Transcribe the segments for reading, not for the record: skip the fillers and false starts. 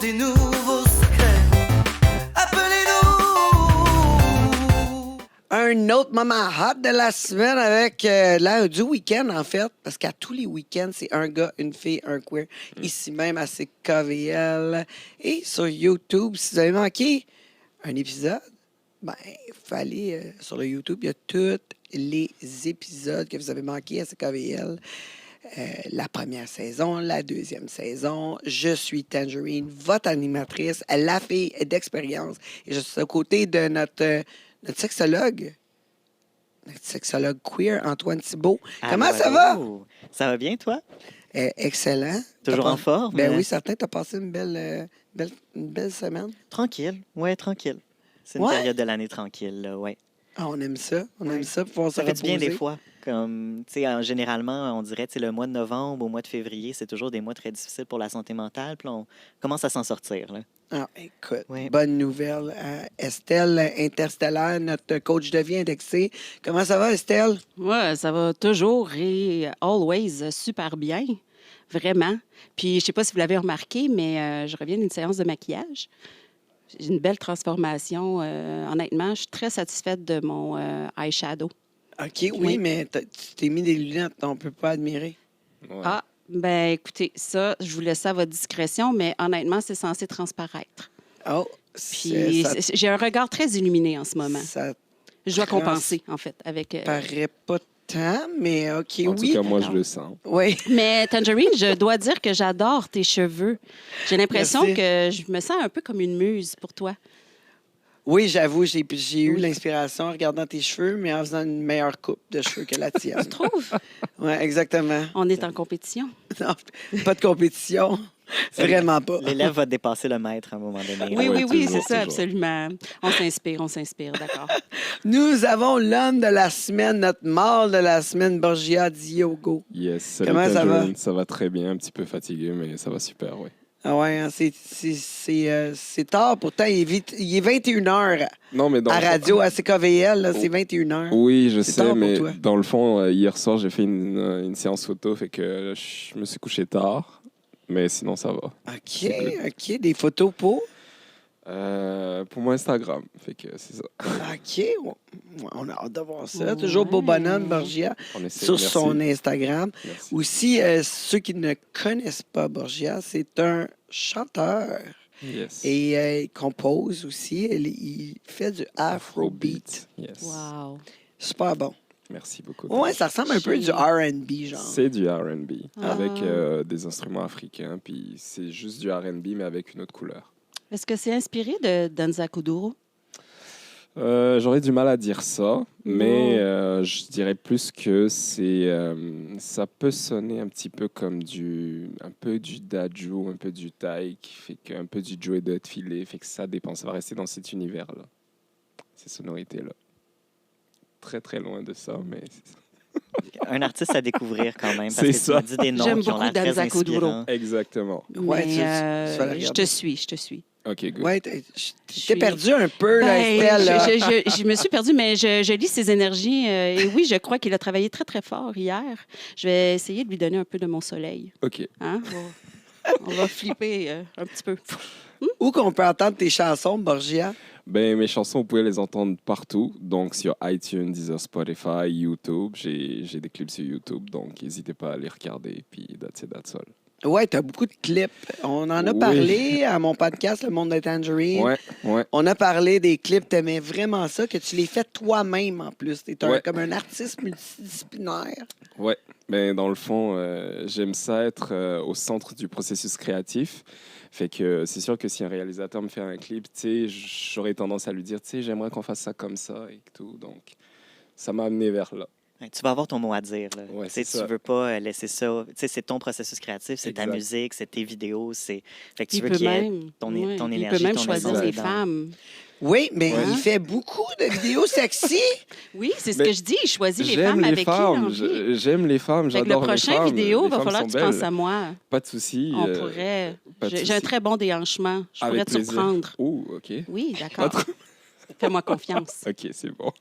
des nouveaux secrets. Appelez-nous. Un autre moment hot de la semaine avec l'heure du week-end, en fait, parce qu'à tous les week-ends, c'est un gars, une fille, un queer. Ici même à CKVL et sur YouTube. Si vous avez manqué un épisode, ben, il faut aller sur le YouTube. Il y a tous les épisodes que vous avez manqués à CKVL. La première saison, la deuxième saison. Je suis Tangerine, votre animatrice, la fille d'expérience. Et je suis aux côtés de notre sexologue. Notre sexologue queer, Antoine Thibault. Comment ça va? Ça va bien, toi? Excellent. Toujours en forme? Ben oui, certain. Tu as passé une belle semaine. Tranquille. Ouais, tranquille. C'est une période de l'année tranquille, là, ouais. Ah, on aime ça. On aime ça. Pour Ça fait du bien des fois. Comme, tu sais, généralement, on dirait, le mois de novembre au mois de février, c'est toujours des mois très difficiles pour la santé mentale. Puis on commence à s'en sortir, là. Ah, écoute, bonne nouvelle. Estelle Interstellaire, notre coach de vie indexé. Comment ça va, Estelle? Ouais, ça va toujours et always super bien. Vraiment. Puis, je sais pas si vous l'avez remarqué, mais je reviens d'une séance de maquillage. J'ai une belle transformation. Honnêtement, je suis très satisfaite de mon eyeshadow. OK, oui, mais tu t'es mis des lunettes, on peut pas admirer. Ouais. Ah, ben écoutez, ça, je vous laisse ça à votre discrétion, mais honnêtement, c'est censé transparaître. Oh, puis j'ai un regard très illuminé en ce moment. Je dois compenser, en fait, avec... paraît pas tant, mais OK, oui. En tout cas, moi, je le sens. Oui. Mais Tangerine, je dois dire que j'adore tes cheveux. J'ai l'impression que je me sens un peu comme une muse pour toi. Oui, j'avoue, j'ai eu l'inspiration en regardant tes cheveux, mais en faisant une meilleure coupe de cheveux que la tienne. Tu trouves? Oui, exactement. On est en compétition. Non, pas de compétition. Vraiment pas. L'élève va dépasser le maître à un moment donné. Oui, c'est ça, absolument. On s'inspire, d'accord. Nous avons l'homme de la semaine, notre mâle de la semaine, Borgia Diogo. Yes, salut. Comment ça va? Ça va très bien, un petit peu fatigué, mais ça va super, oui. Ah ouais, hein, c'est tard. Pourtant, il est 21h à radio, à CKVL. Là, c'est 21h. Oui, je sais, mais toi. dans le fond, hier soir, j'ai fait une séance photo, fait que je me suis couché tard, mais sinon, ça va. OK. Des photos pour mon Instagram, fait que c'est ça. OK. On a hâte de voir ça. Toujours beau bonhomme, Borgia, sur son Instagram. Merci. Aussi, ceux qui ne connaissent pas Borgia, c'est un chanteur. Yes. Et il compose aussi. Il fait du Afrobeat. Yes. Wow. Super bon. Merci beaucoup. Ouais, ça ressemble un peu du R&B, genre. C'est du R&B, avec des instruments africains, puis c'est juste du R&B, mais avec une autre couleur. Est-ce que c'est inspiré de Danza Kuduro? J'aurais du mal à dire ça, mais je dirais plus que ça peut sonner un petit peu comme un peu du Dajou, un peu du Taï, qui fait qu'un peu du Joey Dotfilet, fait que ça dépend, ça va rester dans cet univers-là, ces sonorités-là. Très, très loin de ça, mais c'est ça. Un artiste à découvrir quand même, parce C'est que ça. tu me dis des noms J'aime qui ont beaucoup l'air très Danza Kuduro. inspirants. Exactement. Ouais, Mais, tu vas la je regarder. te suis. OK, good. Ouais, t'es perdu un peu, là, Estelle. Là. Je me suis perdue, mais je lis ses énergies. Et oui, je crois qu'il a travaillé très, très fort hier. Je vais essayer de lui donner un peu de mon soleil. OK. Hein? On va flipper un petit peu. Où qu'on peut entendre tes chansons, Borgia? Ben, mes chansons, vous pouvez les entendre partout. Donc, sur iTunes, Deezer, Spotify, YouTube. J'ai des clips sur YouTube, donc n'hésitez pas à les regarder. Puis, that's all. Ouais, t'as beaucoup de clips. On en a parlé à mon podcast, Le Monde de Tangerine. Ouais. On a parlé des clips. T'aimais vraiment ça, que tu les fais toi-même, en plus. T'es comme un artiste multidisciplinaire. Ouais. Ben, dans le fond, j'aime ça être au centre du processus créatif. Fait que c'est sûr que si un réalisateur me fait un clip, j'aurais tendance à lui dire, j'aimerais qu'on fasse ça comme ça et tout. Donc, ça m'a amené vers là. Ouais, tu vas avoir ton mot à dire. Là. Ouais, tu veux pas laisser ça. C'est ton processus créatif, c'est ta musique, c'est tes vidéos. Fait que tu veux qu'il y ait ton énergie. Il peut même ton choisir essence les dedans. femmes. Oui, mais il fait beaucoup de vidéos sexy. Oui, c'est ce que je dis. Il choisit les J'aime femmes les avec femmes. qui il a envie. J'aime les femmes, Fait que j'adore le les femmes. prochain vidéo, il va Les falloir femmes que tu sont penses belles. à moi. Pas de souci. On pourrait. pas de J'ai souci. un très bon déhanchement. Je pourrais Avec te plaisir. surprendre. Oh, OK. Oui, d'accord. Fais-moi confiance. OK, c'est bon.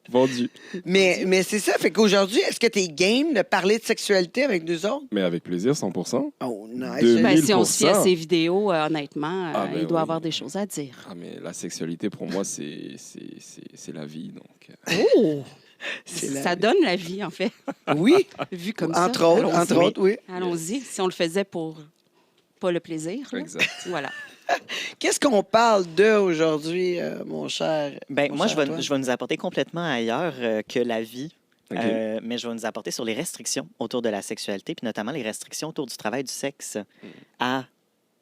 Vendu. Mais c'est ça. Fait qu'aujourd'hui, est-ce que t'es game de parler de sexualité avec nous autres? Mais avec plaisir, 100%. Oh, nice. 2000%. Ben, si on se fie à ses vidéos, honnêtement, Ah, ben il doit oui. avoir des choses à dire. Ah, mais la sexualité, pour moi, c'est la vie. Donc, Oh! C'est la- Ça donne la vie, en fait, Oui, vu comme ça. entre autres, Allons-y. entre autres, oui. Allons-y, si on le faisait pour pas le plaisir. là. exact. Voilà. Qu'est-ce qu'on parle de aujourd'hui, mon cher? Ben, mon moi, cher Antoine? je vais nous apporter complètement ailleurs que la vie. OK. Mais je vais nous apporter sur les restrictions autour de la sexualité, puis notamment les restrictions autour du travail du sexe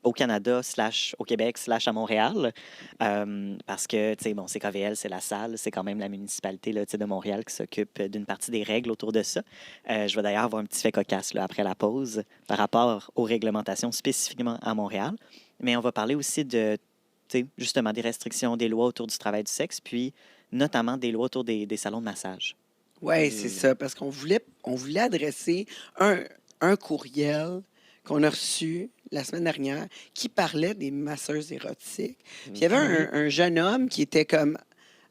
au Canada, / au Québec, / à Montréal. Parce que, tu sais, bon, CKVL, c'est la salle, c'est quand même la municipalité là, tu sais, de Montréal qui s'occupe d'une partie des règles autour de ça. Je vais d'ailleurs avoir un petit fait cocasse là, après la pause par rapport aux réglementations spécifiquement à Montréal. Mais on va parler aussi de, tu sais, justement, des restrictions, des lois autour du travail du sexe, puis notamment des lois autour des salons de massage. Oui, c'est ça, parce qu'on voulait adresser un courriel qu'on a reçu la semaine dernière qui parlait des masseuses érotiques. Puis il y avait un jeune homme qui était comme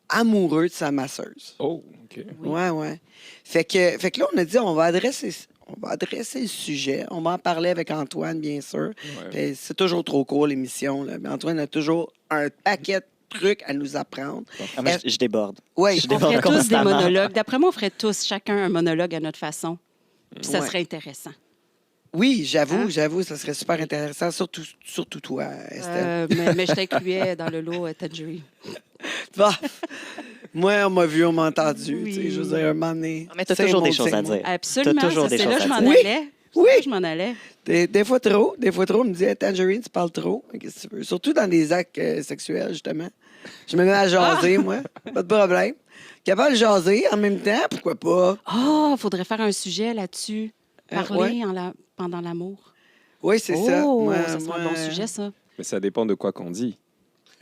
amoureux de sa masseuse. Oh, OK. Oui. Ouais. Fait que là, on a dit, on va adresser le sujet. On va en parler avec Antoine, bien sûr. Ouais. Puis c'est toujours trop court, l'émission, là. Mais Antoine a toujours un paquet de trucs à nous apprendre. Ah, moi, je déborde. Oui, Je On déborde ferait tous des constamment. monologues. D'après moi, on ferait tous chacun un monologue à notre façon. Puis ça Ouais. serait intéressant. oui, j'avoue, Hein? ça serait super intéressant, surtout toi, Estelle. Mais je t'incluais dans le lot Tangerine. Bon. Moi, on m'a vu, on m'a entendu. Oui. Tu sais, je veux dire, un moment donné. Mais t'as c'est toujours mon, des choses c'est à mon. dire. Absolument. T'as toujours ça, des c'est choses là à que je m'en dire. allais. C'est Oui. là que je m'en allais. Des fois trop. On me dit, hey, Tangerine, tu parles trop. Qu'est-ce que tu veux? Surtout dans des actes sexuels, justement. Je me mets à jaser, moi. Pas de problème. Capable de jaser en même temps, pourquoi pas? Ah, faudrait faire un sujet là-dessus. Parler ouais. pendant l'amour. Oui, c'est ça. Oh, Moi, ça serait un bon sujet, ça. Mais ça dépend de quoi qu'on dit.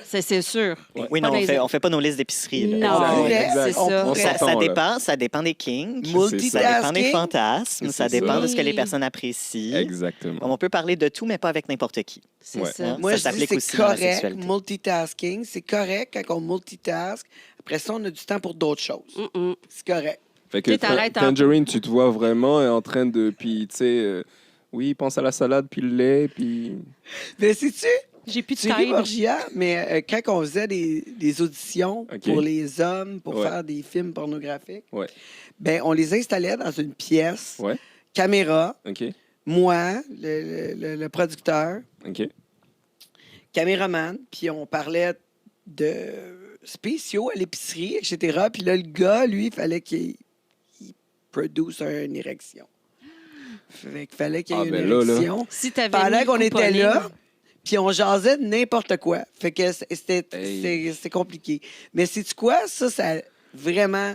C'est sûr. Oui, Pas non, les- on fait pas nos listes d'épicerie. là. Non, Exact. c'est On ça. pourrait. Ça s'entend, là. ça dépend des kinks, Multitasking. ça dépend des fantasmes, ça C'est dépend ça. de ce que les Oui. personnes apprécient. Exactement. On peut parler de tout, mais pas avec n'importe qui. C'est Ouais. ça. Hein? Moi, Ça je dis s'applique c'est aussi dans la correct, sexualité. multitasking. C'est correct quand on multitask. Après ça, on a du temps pour d'autres choses. Mm-mm. C'est correct. Fait que Tu t'arrêtes en- Tangerine, tu te vois vraiment en train de... Puis, tu sais, oui, pense à la salade, puis le lait, puis... Mais sais-tu, J'ai plus de tu ris, tête. Borgia, mais quand on faisait des auditions OK. pour les hommes, pour Ouais. faire des films pornographiques, Ouais. ben, on les installait dans une pièce, Ouais. caméra, OK. moi, le producteur, OK. caméraman, puis on parlait de spéciaux à l'épicerie, etc. Puis là, le gars, lui, il fallait qu'il produise une érection. Fait qu'il fallait qu'il y ait Ah, une ben là, là. érection. Si t'avais Pendant mis qu'on était couponing, là, puis on jasait de n'importe quoi. Fait que c'était Hey. c'était compliqué. Mais c'est quoi? Ça vraiment,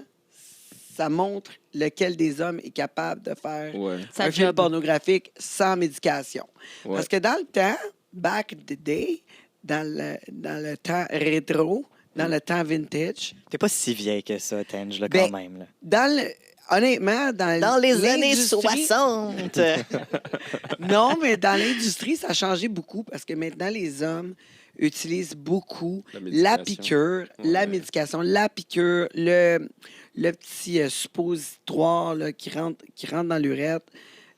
ça montre lequel des hommes est capable de faire Ouais. sa un film job. pornographique sans médication. Ouais. Parce que dans le temps, back in the day, dans le temps rétro, dans le temps vintage, T'es pas si vieille que ça, Tange, là, Ben, quand même. Là. honnêtement, Dans les années l'industrie- 60! Non, mais dans l'industrie, ça a changé beaucoup parce que maintenant, les hommes utilisent beaucoup La la médication. piqûre, la Ouais. médication, la piqûre, le petit suppositoire là, qui rentre dans l'urètre,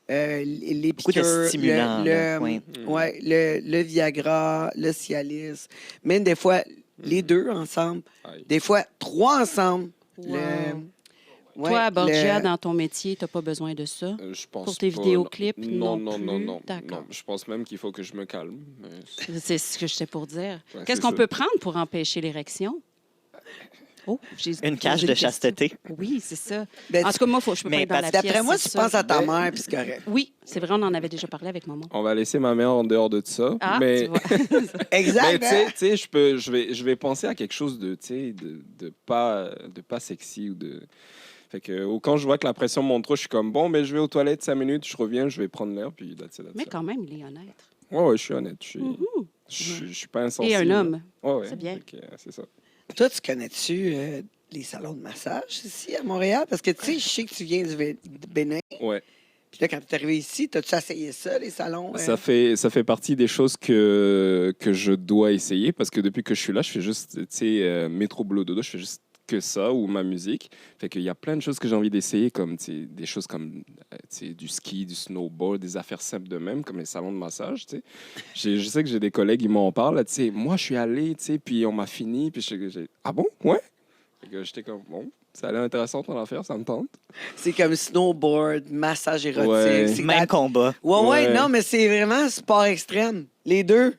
les Beaucoup de piqûres, stimulants, là, oui. ouais, le Viagra, le Cialis, même des fois les deux ensemble, Aïe. des fois trois ensemble. Wow. Ouais, Toi, Borgia, le- dans ton métier, t'as pas besoin de ça. Je pense Pour tes pas, vidéoclips, non, non non, plus? non. D'accord. Non, je pense même qu'il faut que je me calme. mais- C'est ce que je sais pour dire. Ouais, Qu'est-ce c'est qu'on ça. peut prendre pour empêcher l'érection? Oh, j'ai Une posé cage de question. chasteté. Oui, c'est ça. Ben, En tout cas, moi, je peux Mais pas être dans la pièce. D'après moi, c'est tu ça. penses à ta mère, puis c'est correct. Oui, c'est vrai, on en avait déjà parlé avec maman. On va laisser ma mère en dehors de ça. Ah, mais tu vois. Exact. mais hein? tu sais, je vais penser à quelque chose de, tu sais, de pas sexy ou de. Fait que quand je vois que la pression monte trop, je suis comme bon, mais je vais aux toilettes 5 minutes, je reviens, je vais prendre l'air, puis that's it. Mais quand même, il est honnête. Ouais, je suis honnête. Mhm. Je suis pas insensible. Et un homme. Ouais. C'est bien. Fait que, c'est ça. Toi, tu connais-tu les salons de massage ici à Montréal? Parce que tu sais, je sais que tu viens du Bénin. Ouais. Puis là, quand tu es arrivé ici, as-tu essayé ça, les salons? Ça fait partie des choses que je dois essayer parce que depuis que je suis là, je fais juste, tu sais, métro boulot dodo, je fais juste que ça ou ma musique. Fait qu'il y a plein de choses que j'ai envie d'essayer, comme des choses comme du ski, du snowboard, des affaires simples de même, comme les salons de massage. Je sais que j'ai des collègues, ils m'en parlent. Moi, je suis allé, puis on m'a fini. Puis ah bon? Ouais? Fait que j'étais comme, bon, ça a l'air intéressant ton affaire, ça me tente. C'est comme snowboard, massage érotique. Ouais. C'est Même combat. Ouais, Ouais. non, mais c'est vraiment sport extrême. Les deux.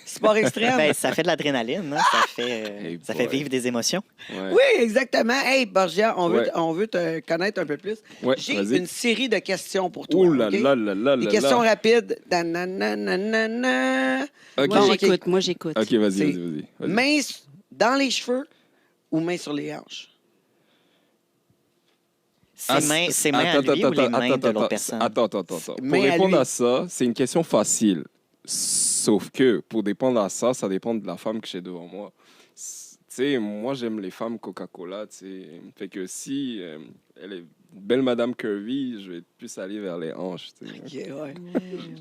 Sport extrême. Ben, ça fait de l'adrénaline, hein? Hey Ça fait boy. vivre des émotions. Ouais. Oui, exactement. Hey, Borgia, Ouais. on veut te connaître un peu plus. Ouais, J'ai vas-y. une série de questions pour toi. Ouh là OK? là là là Des là questions là. rapides. Da-na-na-na-na-na. OK. Moi, Bon, j'écoute, moi, j'écoute. OK, vas-y, C'est vas-y. Main dans les cheveux ou main sur les hanches? Ses mains à lui ou les mains de l'autre personne? Attends. Pour Main à répondre lui. à ça, c'est une question facile. Sauf que, pour répondre à ça, ça dépend de la femme que j'ai devant moi. Moi, j'aime les femmes Coca-Cola, Fait que si elle est belle Madame Curvy, je vais plus aller vers les hanches, OK, ouais.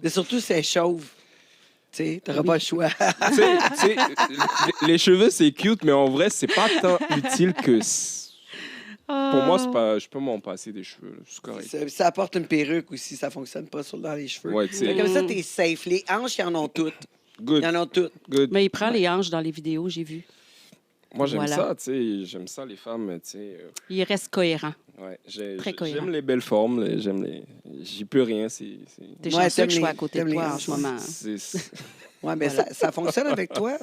Mais surtout, c'est chauve. Tu sais, t'auras pas le choix. T'sais, les cheveux, c'est cute, mais en vrai, c'est pas tant utile que... Pour moi, c'est pas... je peux m'en passer des cheveux, là. C'est correct. Ça apporte une perruque aussi, ça fonctionne pas dans les cheveux. Ouais, tu sais. Mais comme ça, t'es safe. Les hanches, ils en ont toutes. Good, Ils en ont toutes. good. Mais il prend les hanches dans les vidéos, j'ai vu. Moi, j'aime Voilà. ça, j'aime ça, les femmes, Il reste cohérent. ouais, Très cohérent. j'aime les belles formes, j'y peux rien, T'es Ouais, chanceux t'aimes que je sois à les- côté de t'aimes toi les en ce moment. Ouais, mais Voilà. ça fonctionne avec toi.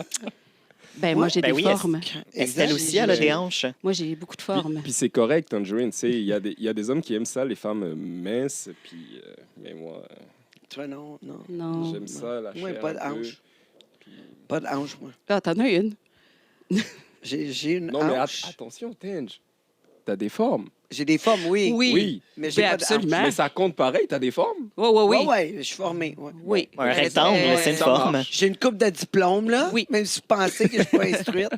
Ben, moi, j'ai Ben des oui, formes. Estelle aussi, elle a des hanches. Moi, j'ai beaucoup de formes. Puis c'est correct, Tangerine, il y a des hommes qui aiment ça, les femmes minces, puis mais moi, Toi, non, non. Non. j'aime ça, la Moi, chair pas de un peu. hanche. Pas de hanche, moi. Ah, t'en as une. J'ai une Non, mais hanche. attention, Tange, t'as des formes. J'ai des formes, oui. Oui. Mais j'ai Ben, pas de hanche. absolument. Mais ça compte pareil, t'as des formes. Oui, oui, oui. Ouais, ouais, je suis formé. Ouais. Oui. Un Ouais, rectangle, ouais, c'est une ça forme. marche. J'ai une coupe de diplôme, là. Oui. Même si vous pensez que je suis pas instruite.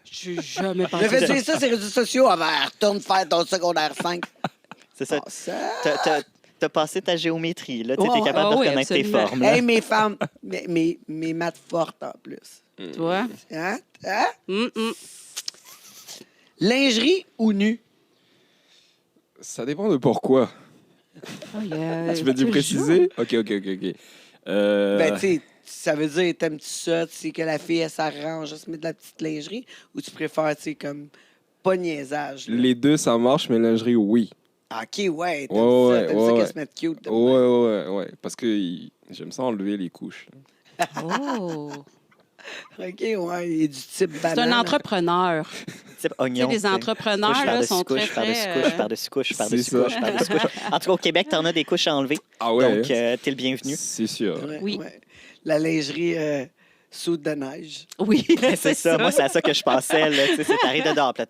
Je suis jamais Je pensé vais ça. dire ça sur les réseaux sociaux. Ah ben, retourne faire ton secondaire 5. C'est ça. Ah, ça. T'as passé ta géométrie, là. Tu Ouais, es capable de ah oui, reconnaître tes absolument. formes. Là. Hey, mes femmes, mes maths fortes en plus. Toi? Hein? Hein? Hum, hum. Lingerie ou nu? Ça dépend de pourquoi. Oh, yeah. Tu veux dire préciser? OK. Ben, tu sais, ça veut dire, t'aimes-tu ça, tu sais, que la fille, elle s'arrange, elle se met de la petite lingerie, ou tu préfères, tu sais, comme, pas niaisage, là? Les deux, ça marche, mais lingerie, oui. OK, ouais, t'aimes Ouais, ça, t'aimes ouais, ça ouais. qu'elle se mette cute. de même. Ouais. Parce que j'aime ça enlever les couches. Oh. OK, ouais, il est du type C'est banane. un entrepreneur. Type Tu sais, oignon. les entrepreneurs, Couche là, par-dessus sont couche, très, par-dessus très... couche, par-dessus couche, par-dessus C'est ça. couche, par-dessus couche. En tout cas, au Québec, t'en as des couches à enlever. Ah ouais? Donc, t'es le bienvenu. C'est sûr. Ouais, Oui. ouais. La lingerie soude de neige. Oui, C'est ça. Moi, c'est à ça que je pensais. Là. Tu sais, c'est t'arrives de dehors, puis là,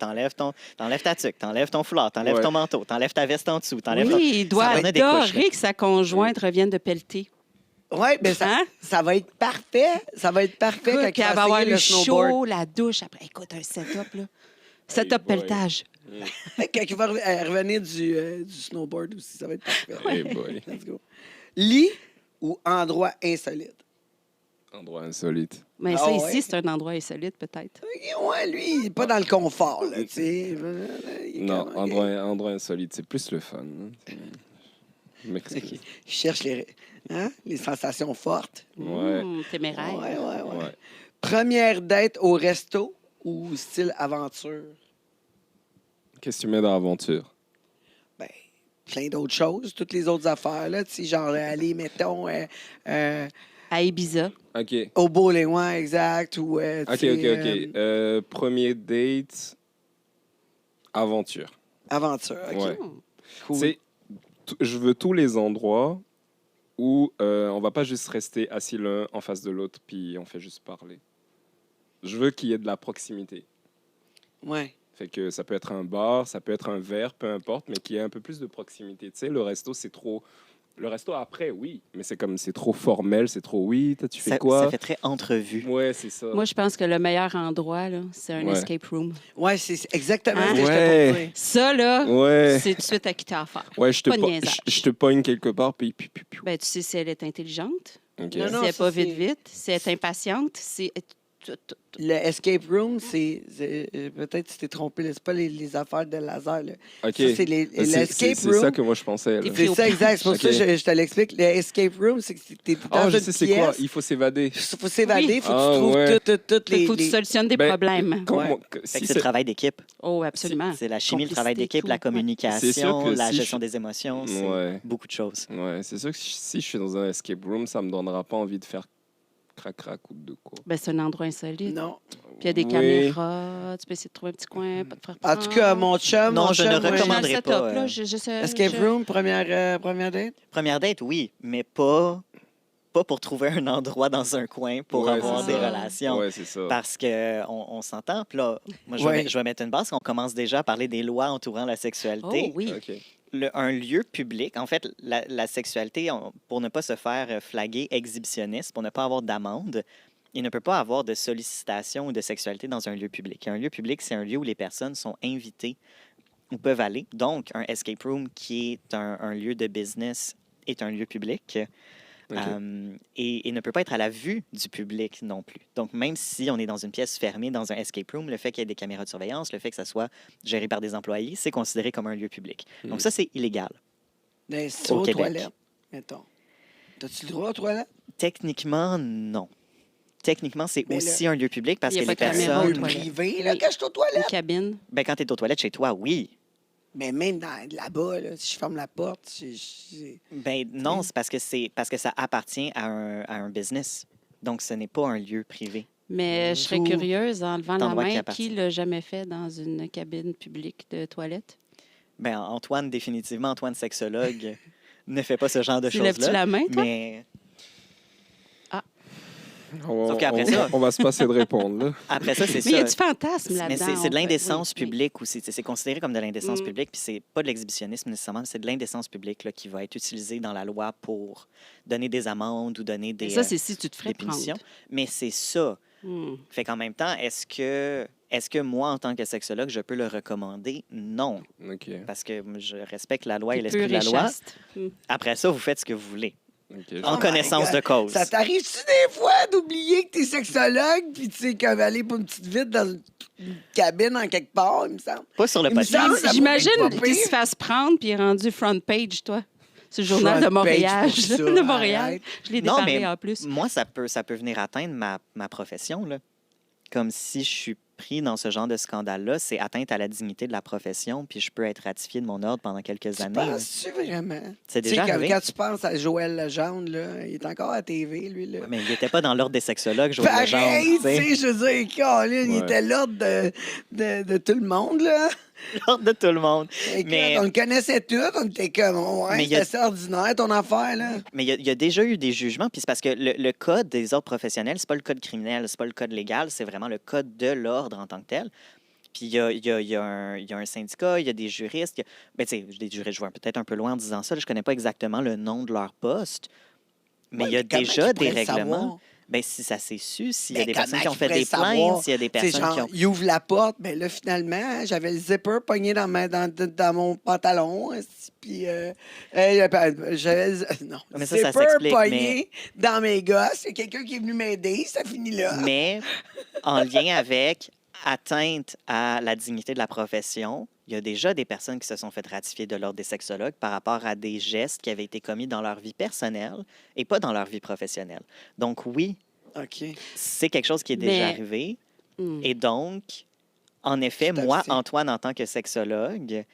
t'enlèves ta tuque, t'enlèves ton foulard, t'enlèves Ouais. ton manteau, t'enlèves ta veste en dessous, t'enlèves ton... Oui, il doit Ça en a des couches, là. adorer que sa conjointe revienne de pelleter. Ouais, mais ça, Hein? ça va être parfait. Ça va être parfait Écoute, quand puis il elle va va avoir essayer le le snowboard. chaud, la douche. Après, écoute, un setup, là. Setup boy. pelletage. Quand il va revenir du snowboard aussi, ça va être parfait. Hey boy. Let's go. Lit ou endroit insolite? Endroit insolite. Mais Ah ça, ouais? ici, c'est un endroit insolite, peut-être. Ouais, lui, il est pas dans le confort, là, tu sais. Il est Non, quand même- endroit insolite, c'est plus le fun. Hein. Mais- C'est qu'il cherche les sensations fortes. Ouais. Téméraire. Ouais. Première date au resto ou style aventure? Qu'est-ce que tu mets dans l'aventure? Ben, plein d'autres choses, toutes les autres affaires, là, tu sais, genre aller, mettons, À Ibiza. OK. au bowling, ouais, exact, ou, tu OK. sais, Premier date, aventure. aventure, OK. Ouais. Cool. C'est- je veux tous les endroits où on va pas juste rester assis l'un en face de l'autre puis on fait juste parler. Je veux qu'il y ait de la proximité. Ouais. Fait que ça peut être un bar, ça peut être un verre, peu importe, mais qu'il y ait un peu plus de proximité. Tu sais, le resto, c'est trop... Le resto, après, oui, mais c'est trop formel, c'est trop... Oui, toi, tu fais Ça, quoi? ça fait très entrevue. Ouais, c'est ça. Moi, je pense que le meilleur endroit, là, c'est un Ouais. escape room. Ouais, c'est exactement Hein? ce que j'étais pour Ouais. dire. Ça, là, Ouais. c'est tout de suite à quitter à faire. Ouais, je te, pas de po- niaisage. je te pogne quelque part, puis... Ben, tu sais si elle est intelligente, OK. Non, si elle n'est ça, pas c'est- vite, si elle est impatiente, si... Le escape room, peut-être que tu t'es trompé, là, c'est pas les affaires de laser. Là. OK. Ça, c'est l'escape C'est room. ça que moi, je pensais. là. T'es C'est ça, exact. C'est pour Ok. ça que je te l'explique. Le escape room, c'est que t'es dans Oh, je une sais c'est quoi. pièce. Il faut s'évader. Il faut s'évader, il Oui. faut que Ah, tu trouves ouais. toutes Il faut que tu les... solutionnes des Ben, problèmes. Quand Ouais. moi- Fait si que c'est le travail d'équipe. Oh, absolument. C'est la chimie, le travail Complicité, d'équipe, la tout. Ouais. C'est sûr communication, que la si gestion je- des émotions, c'est Ouais. beaucoup de choses. Ouais, c'est sûr que si je suis dans un escape room, ça me donnera pas envie de faire crac-crac ou de quoi. Ben, c'est un endroit insolite. Non. Puis il y a des Oui. caméras. Tu peux essayer de trouver un petit coin, pas te faire En prendre. tout cas, mon chum... Non, mon je ne chum, J'ai un recommanderais setup, pas, là. Escape room, première date? Première date, oui, mais pas pour trouver un endroit dans un coin pour Ouais, avoir c'est des ça. relations. Ouais, c'est ça. Parce qu'on s'entend. Puis là, moi, Ouais. je vais mettre une base. On commence déjà à parler des lois entourant la sexualité. Oh oui. OK. Un lieu public, en fait, la sexualité, pour ne pas se faire flaguer exhibitionniste, pour ne pas avoir d'amende, il ne peut pas avoir de sollicitation ou de sexualité dans un lieu public. Un lieu public, c'est un lieu où les personnes sont invitées ou peuvent aller. Donc, un escape room qui est un lieu de business est un lieu public. OK. Et ne peut pas être à la vue du public non plus. Donc, même si on est dans une pièce fermée, dans un escape room, le fait qu'il y ait des caméras de surveillance, le fait que ça soit géré par des employés, c'est considéré comme un lieu public. Donc, ça, c'est illégal. Ben, c'est Au aux Québec. toilettes, mettons. T'as-tu le droit aux toilettes? Techniquement, non. Techniquement, c'est Mais aussi un lieu public parce Il y que a les pas de caméra aux Un personnes... toilettes. privé, là, Oui. quand je suis aux Une toilettes. cabine. Ben, quand tu es aux toilettes chez toi, oui. Mais même là-bas, là, si je ferme la porte, Ben non, c'est parce que ça appartient à un business. Donc, ce n'est pas un lieu privé. Mais je serais Tout curieuse, en levant la endroit qui main, appartient. qui l'a jamais fait dans une cabine publique de toilette? Ben, Antoine, définitivement, Antoine, sexologue, ne fait pas ce genre de Tu lèves-tu choses-là. la main, toi? Mais On, Sauf qu'après on- ça- on va se passer de répondre. Là. après ça, c'est Mais il y a ça. du fantasme Mais là-dedans. c'est de en fait. l'indécence Oui, oui. publique aussi. C'est considéré comme de l'indécence Mm. publique, puis c'est pas de l'exhibitionnisme nécessairement, c'est de l'indécence publique là, qui va être utilisée dans la loi pour donner des amendes ou donner des, Mais ça, c'est si tu te ferais des punitions. prendre. Mais c'est ça. Hmm. Fait qu'en même temps, est-ce que moi, en tant que sexologue, je peux le recommander? Non, OK. parce que je respecte la loi et T'es l'esprit de pur la et loi. chaste. Hmm. Après ça, vous faites ce que vous voulez, OK. en my connaissance God. de cause. Ça t'arrive-tu des fois d'oublier que t'es sexologue, puis tu sais, comme aller pour une petite vite dans une cabine en quelque part, il me semble? Pas sur le Il me podcast. semble- ça J'imagine pourrait être pas qu'il pire. se fasse prendre puis il est rendu front page, toi. C'est le journal Front de Montréal. page pour ça, de Montréal. arrête. Je l'ai Non, déparé mais en plus. moi, ça peut venir atteindre ma profession. Là. Comme si je suis pris dans ce genre de scandale-là, c'est atteinte à la dignité de la profession, puis je peux être ratifié de mon ordre pendant quelques Tu années. là. penses-tu vraiment? C'est Tu sais, déjà quand, arrivé. quand tu penses à Joël Legendre, là, il est encore à TV, lui. Là. Ouais, mais il n'était pas dans l'ordre des sexologues, Joël Legendre, Pareil, tu sais. tu sais, je veux dire, Colin, il Ouais. était l'ordre de tout le monde, là. L'ordre de tout le monde. Écoute, Mais- on le connaissait tous, on était comme, ouais, Mais il y a- c'est assez ordinaire, ton affaire, là. Mais il y a déjà eu des jugements, puis c'est parce que le code des ordres professionnels, c'est pas le code criminel, c'est pas le code légal, c'est vraiment le code de l'ordre en tant que tel. Puis il y a un syndicat, il y a des juristes. Ben, tu sais, des juristes, je vais peut-être un peu loin en disant ça, là, je connais pas exactement le nom de leur poste, mais il y a Ouais, comment déjà qu'ils des pourraient le règlements. savoir? Ben, si ça s'est su, s'il y a Mais des personnes comment qui ont qu'ils fait des pourraient savoir? plaintes, s'il y a des Tu sais, personnes genre, qui ont... il ouvre la porte, mais là, finalement, j'avais le zipper pogné dans mon pantalon, puis j'avais Mais le ça, ça zipper s'explique, pogné dans mes gosses. Il y a quelqu'un qui est venu m'aider, ça finit là. Mais en lien avec atteinte à la dignité de la profession, il y a déjà des personnes qui se sont fait ratifier de l'ordre des sexologues par rapport à des gestes qui avaient été commis dans leur vie personnelle et pas dans leur vie professionnelle. Donc oui, OK. c'est quelque chose qui est déjà Mais- arrivé. Hmm. Et donc, en effet, Tout à moi, fait. Antoine, en tant que sexologue,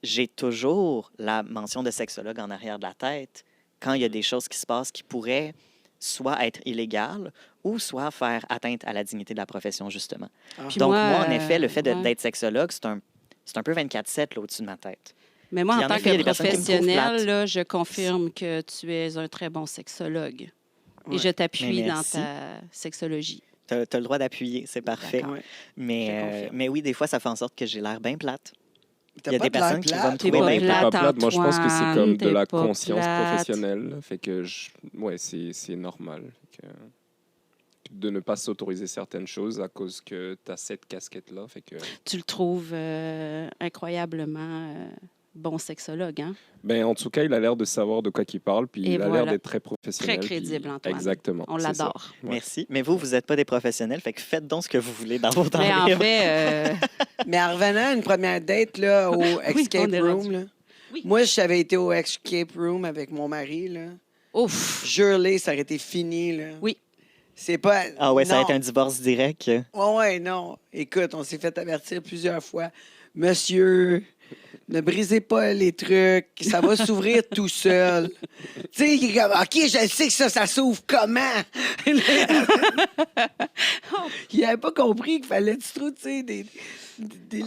j'ai toujours la mention de sexologue en arrière de la tête quand il y a des choses qui se passent qui pourraient soit être illégales ou soit faire atteinte à la dignité de la profession, justement. Puis Donc, moi, en euh, effet, le fait ouais. d'être sexologue, c'est un peu 24/7 là, au-dessus de ma tête. Mais moi, Puis, en en tant effet, il y a que des personnes qui me trouvent professionnel, plate. là, je confirme que tu es un très bon sexologue. Ouais. Et je t'appuie Mais dans merci. ta sexologie. Tu as le droit d'appuyer, c'est parfait. D'accord. Ouais. Je Mais, confirme. mais oui, des fois, ça fait en sorte que j'ai l'air bien plate. T'as Il y a pas des de l'air personnes qui plate. vont me T'es trouver pas bien plate, plate. Pas plate, moi je pense que c'est Antoine, comme de t'es la pas conscience plate. professionnelle. Fait que ouais, c'est normal. De ne pas s'autoriser certaines choses à cause que tu as cette casquette-là. Fait que Tu le trouves incroyablement bon sexologue, hein? Ben, en tout cas, il a l'air de savoir de quoi il parle, puis Et il a l'air voilà. d'être très professionnel. Très crédible, puis- Antoine. Exactement. On c'est ça. l'adore. Ouais. Merci. Mais vous n'êtes pas des professionnels, fait que faites donc ce que vous voulez dans vos temps Mais en libres. fait, Mais en revenant à une première date là, au Escape on est Room, rendu. là, Oui. moi, si j'avais été au Escape Room avec mon mari, là, ouf! jure-les, ça aurait été fini. Là. Oui. C'est pas. Ah ouais, ça va non. être un divorce direct. Ouais, non. Écoute, on s'est fait avertir plusieurs fois. Monsieur, ne brisez pas les trucs, ça va s'ouvrir tout seul. Tu sais, il est comme, OK, je sais que ça s'ouvre comment? Il n'avait pas compris qu'il fallait du trou, tu sais,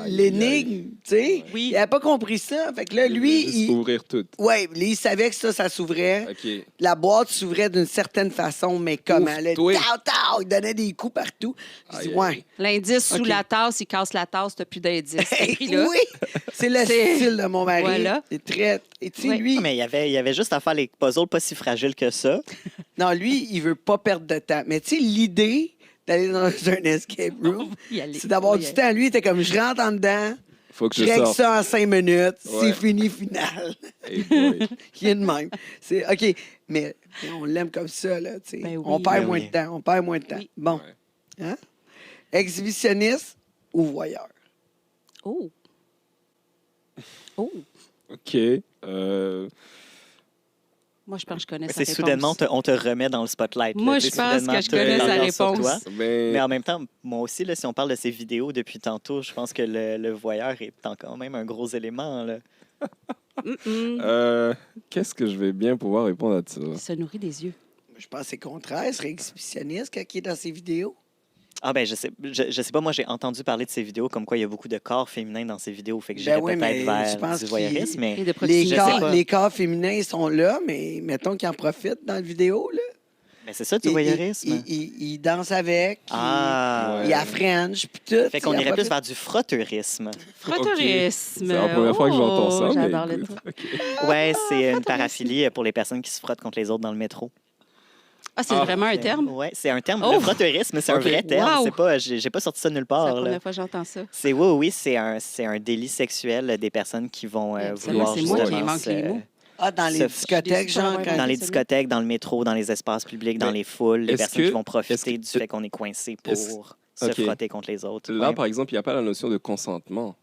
l'énigme, tu sais. Oui. Il n'avait pas compris ça. Fait que là, lui, Juste il... ouvrir tout. Ouais, lui, il savait que ça s'ouvrait. OK. La boîte s'ouvrait d'une certaine façon, mais comment? Ouf, Là, toi. il donnait des coups partout. Je dis, Aïe, ouais. L'indice sous OK. la tasse, il casse la tasse, t'as plus d'indice. C'est pris là. Oui, c'est le C'est- style de mon mari. Voilà. C'est très... Et tu sais, Ouais. lui... Mais il y avait juste à faire les puzzles pas si fragiles que ça. Non, lui, il veut pas perdre de temps. Mais tu sais, l'idée d'aller dans un escape room, Y aller. c'est d'avoir Oui, du y aller. temps. Lui, il était comme, je rentre en dedans, Faut que je je règle sorte. ça en 5 minutes, c'est Ouais. fini, final. Hey boy. Il est de même. C'est OK, mais on l'aime comme ça, là, tu sais. Ben oui. On perd Ben moins oui. de temps, on perd moins de temps. Oui. Bon. Ouais. Hein? Exhibitionniste ou voyeur? Oh! Oh! OK. Moi, je pense que je connais sa C'est réponse. soudainement, on te remet dans le spotlight. là. Moi, Tu je sais, pense soudainement, que je tout est connais sa l'ambiance sur réponse. toi. Ben, Mais en même temps, moi aussi, là, si on parle de ces vidéos depuis tantôt, je pense que le voyeur est quand même un gros élément. Là. qu'est-ce que je vais bien pouvoir répondre à ça? Il se nourrit des yeux. Je pense que c'est le contraire. Il serait exhibitionniste quand il est dans ses vidéos. Ah ben, je sais pas, moi j'ai entendu parler de ces vidéos comme quoi il y a beaucoup de corps féminins dans ces vidéos, fait que Ben j'irais oui, mais peut-être je pense vers du voyeurisme, Et mais de Les proximité. sais corps, pas. les corps féminins ils sont là, mais mettons qu'ils en profitent dans la vidéo. Là. c'est ça du voyeurisme. Il danse avec, Ah, il a French, puis tout. fait qu'on il en irait plus profite. vers du frotteurisme. Frotteurisme. C'est la première fois que j'entends ça, mais J'adore le écoute. truc. Ouais, c'est une paraphilie pour les personnes qui se frottent contre les autres dans le métro. Ah, c'est vraiment un terme? Ouais, c'est un terme. Oh! Le frotteurisme, c'est un Ok. vrai terme. Wow! C'est pas, j'ai pas sorti ça nulle C'est la part. là. première fois que j'entends ça. C'est oui, c'est un délit sexuel des personnes qui vont vouloir c'est moi qui justement manque les mots. Ah, dans les se- discothèques, Je suis déçue genre. de pas quand- avoir dans les celui-là. discothèques, dans le métro, dans les espaces publics, dans Mais les foules, les est-ce personnes que- qui vont est-ce profiter que- du fait qu'on est coincé pour est-ce- se Ok. frotter contre les autres. Là, Ouais, par exemple, il n'y a pas la notion de consentement.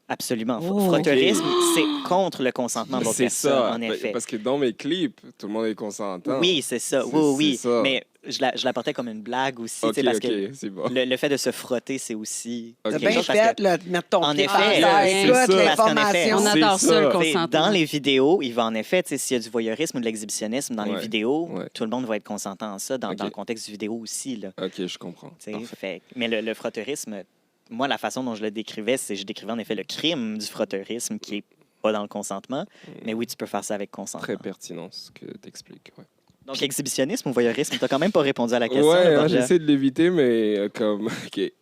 absolument. Oh. Frotteurisme, c'est contre le consentement de l'autre C'est personne, ça. en effet. Parce que dans mes clips, tout le monde est consentant. Oui, c'est ça. C'est- Oui. c'est ça. Mais je l'apportais comme une blague aussi, tu OK, sais, parce OK, que c'est bon. le fait de se frotter, c'est aussi Ok. T'as quelque bien chose parce fait, que là, de mettre ton En pied effet, par terre. c'est Écoute, ça. l'information. On C'est adore ça, le ça. T'sais, consentement. dans les vidéos, il va en effet, s'il y a du voyeurisme ou de l'exhibitionnisme dans les Ouais, vidéos, ouais. tout le monde va être consentant à ça dans Ok. le contexte du vidéo aussi. Là, OK, je comprends. t'sais. Parfait. Mais le frotteurisme, moi, la façon dont je le décrivais, c'est je décrivais en effet le crime du frotteurisme qui est pas dans le consentement. Mais oui, tu peux faire ça avec consentement. Très pertinent ce que tu expliques. Ouais, Donc, exhibitionnisme ou voyeurisme, t'as quand même pas répondu à la question. ouais, là, hein, Borgia. j'essaie de l'éviter, mais comme. OK.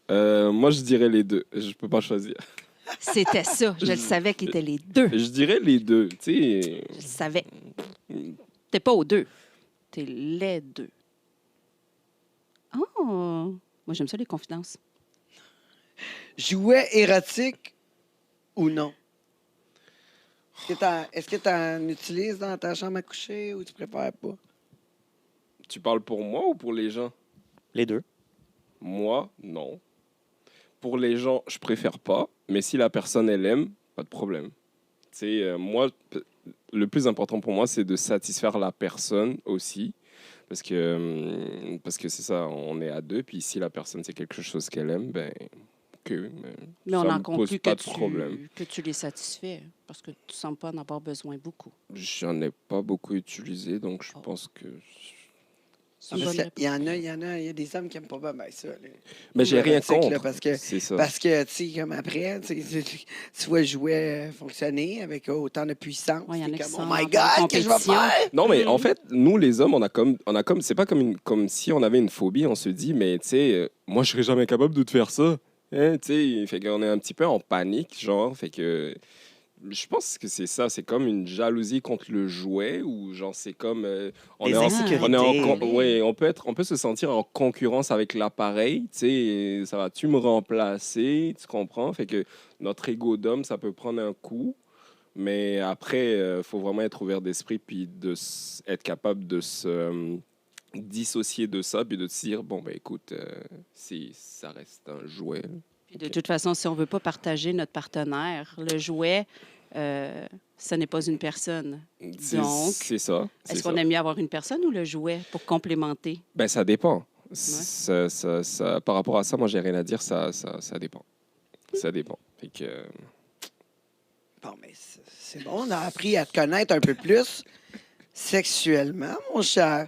Moi, je dirais les deux. Je peux pas choisir. C'était ça. Je le savais qu'ils étaient les deux. Je dirais les deux. Tu sais. Je le savais. T'es pas aux deux. T'es les deux. Oh! Moi, j'aime ça, les confidences. Jouet érotique ou non? Est-ce que tu en utilises dans ta chambre à coucher ou tu préfères pas? Tu parles pour moi ou pour les gens? Les deux. Moi, non. Pour les gens, je préfère pas. Mais si la personne, elle aime, pas de problème. Tu sais, moi, le plus important pour moi, c'est de satisfaire la personne aussi. Parce que c'est ça, on est à deux. Puis si la personne, c'est quelque chose qu'elle aime, ben, OK. Mais on ça en me conclut pose que pas de problème. tu les satisfais parce que tu ne sembles pas en avoir besoin beaucoup. J'en ai pas beaucoup utilisé, donc je Oh. pense que... C'est une Parce bonne qu'il il y a des hommes qui n'aiment pas bien ça. là. Mais j'ai rien L'érotique, là, contre. parce C'est que, ça. tu sais, comme après, tu vois le jouet fonctionner avec autant de puissance. Ouais, il y en a T'es qui comme, sont oh my en God, qu'est-ce que je vais compétition. faire? Non, mais en fait, nous, les hommes, on a comme c'est pas comme si on avait une phobie. On se dit, mais tu sais, moi, je serais jamais capable de te faire ça. Hein, tu sais, fait qu'on est un petit peu en panique, genre. Fait que je pense que c'est ça. C'est comme une jalousie contre le jouet ou genre, c'est comme. On Des est en- insécurités. on est ouais, on peut se sentir en concurrence avec l'appareil. Tu sais, ça va-tu me remplacer? Tu comprends? Fait que notre ego d'homme, ça peut prendre un coup. Mais après, il faut vraiment être ouvert d'esprit puis être capable de se dissocier de ça puis de se dire, bon, ben écoute, si ça reste un jouet. Puis de toute façon, si on ne veut pas partager notre partenaire, le jouet, ce n'est pas une personne. Donc, C'est ça. c'est est-ce qu'on ça. aime mieux avoir une personne ou le jouet pour complémenter? Ben, ça dépend. Par rapport à ça, moi, j'ai rien à dire. Ça dépend. Ça dépend. Fait que, Bon, mais c'est bon, on a appris à te connaître un peu plus sexuellement, mon cher.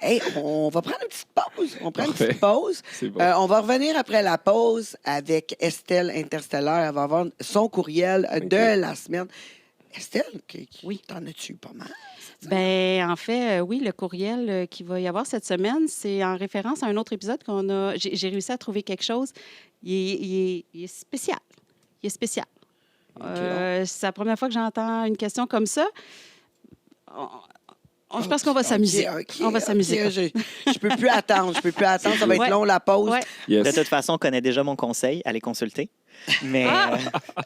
Hey, on va prendre une petite pause. On prend une Parfait. petite pause. c'est bon. On va revenir après la pause avec Estelle Interstellaire. Elle va avoir son courriel de la semaine. Estelle, Oui. t'en as-tu pas mal? Ben, en fait, oui, le courriel qu'il va y avoir cette semaine, c'est en référence à un autre épisode qu'on a. J'ai réussi à trouver quelque chose. Il est spécial. Il est spécial. C'est la première fois que j'entends une question comme ça. Je pense qu'on va s'amuser. On va s'amuser. Je peux plus attendre. Je peux plus attendre. Ça va être Ouais. long, la pause. Ouais. De Yes. toute façon, on connaît déjà mon conseil, allez consulter. Mais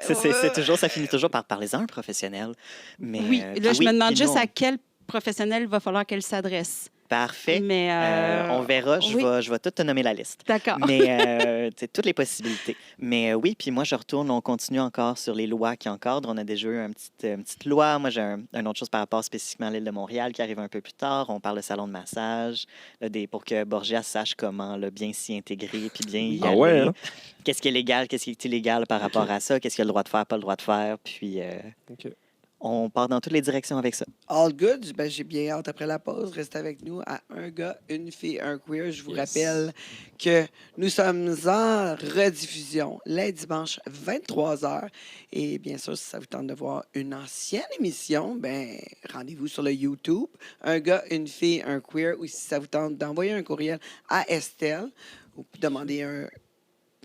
c'est toujours, ça finit toujours par parler-en à un professionnel. Mais, Oui, là, je me demande puis juste nous, à quel professionnel il va falloir qu'elle s'adresse. Parfait. Mais, On verra, oui. je vais tout te nommer la liste. D'accord. Mais tu sais, toutes les possibilités. Mais oui, puis moi, je retourne, on continue encore sur les lois qui encadrent. On a déjà eu une petite loi. Moi, j'ai une autre chose par rapport spécifiquement à l'île de Montréal qui arrive un peu plus tard. On parle de salon de massage, là, pour que Borgia sache comment là, bien s'y intégrer puis bien y Ah aller. ouais, hein? Qu'est-ce qui est légal, qu'est-ce qui est illégal par rapport à ça, qu'est-ce qu'il a le droit de faire, pas le droit de faire. Puis OK. on part dans toutes les directions avec ça. All good. Ben, j'ai bien hâte après la pause. Restez avec nous à Un gars, une fille, un queer. Je vous Yes. rappelle que nous sommes en rediffusion les dimanches 23h. Et bien sûr, si ça vous tente de voir une ancienne émission, ben rendez-vous sur le YouTube. Un gars, une fille, un queer. Ou si ça vous tente d'envoyer un courriel à Estelle ou demander un